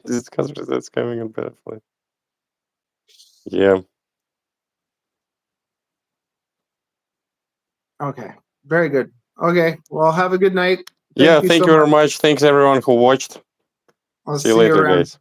this customer that's coming in Betaflight. Yeah. Okay, very good. Okay, well, have a good night. Yeah, Thank you thank so you very much. much. Thanks everyone who watched. I'll See you later, around. guys.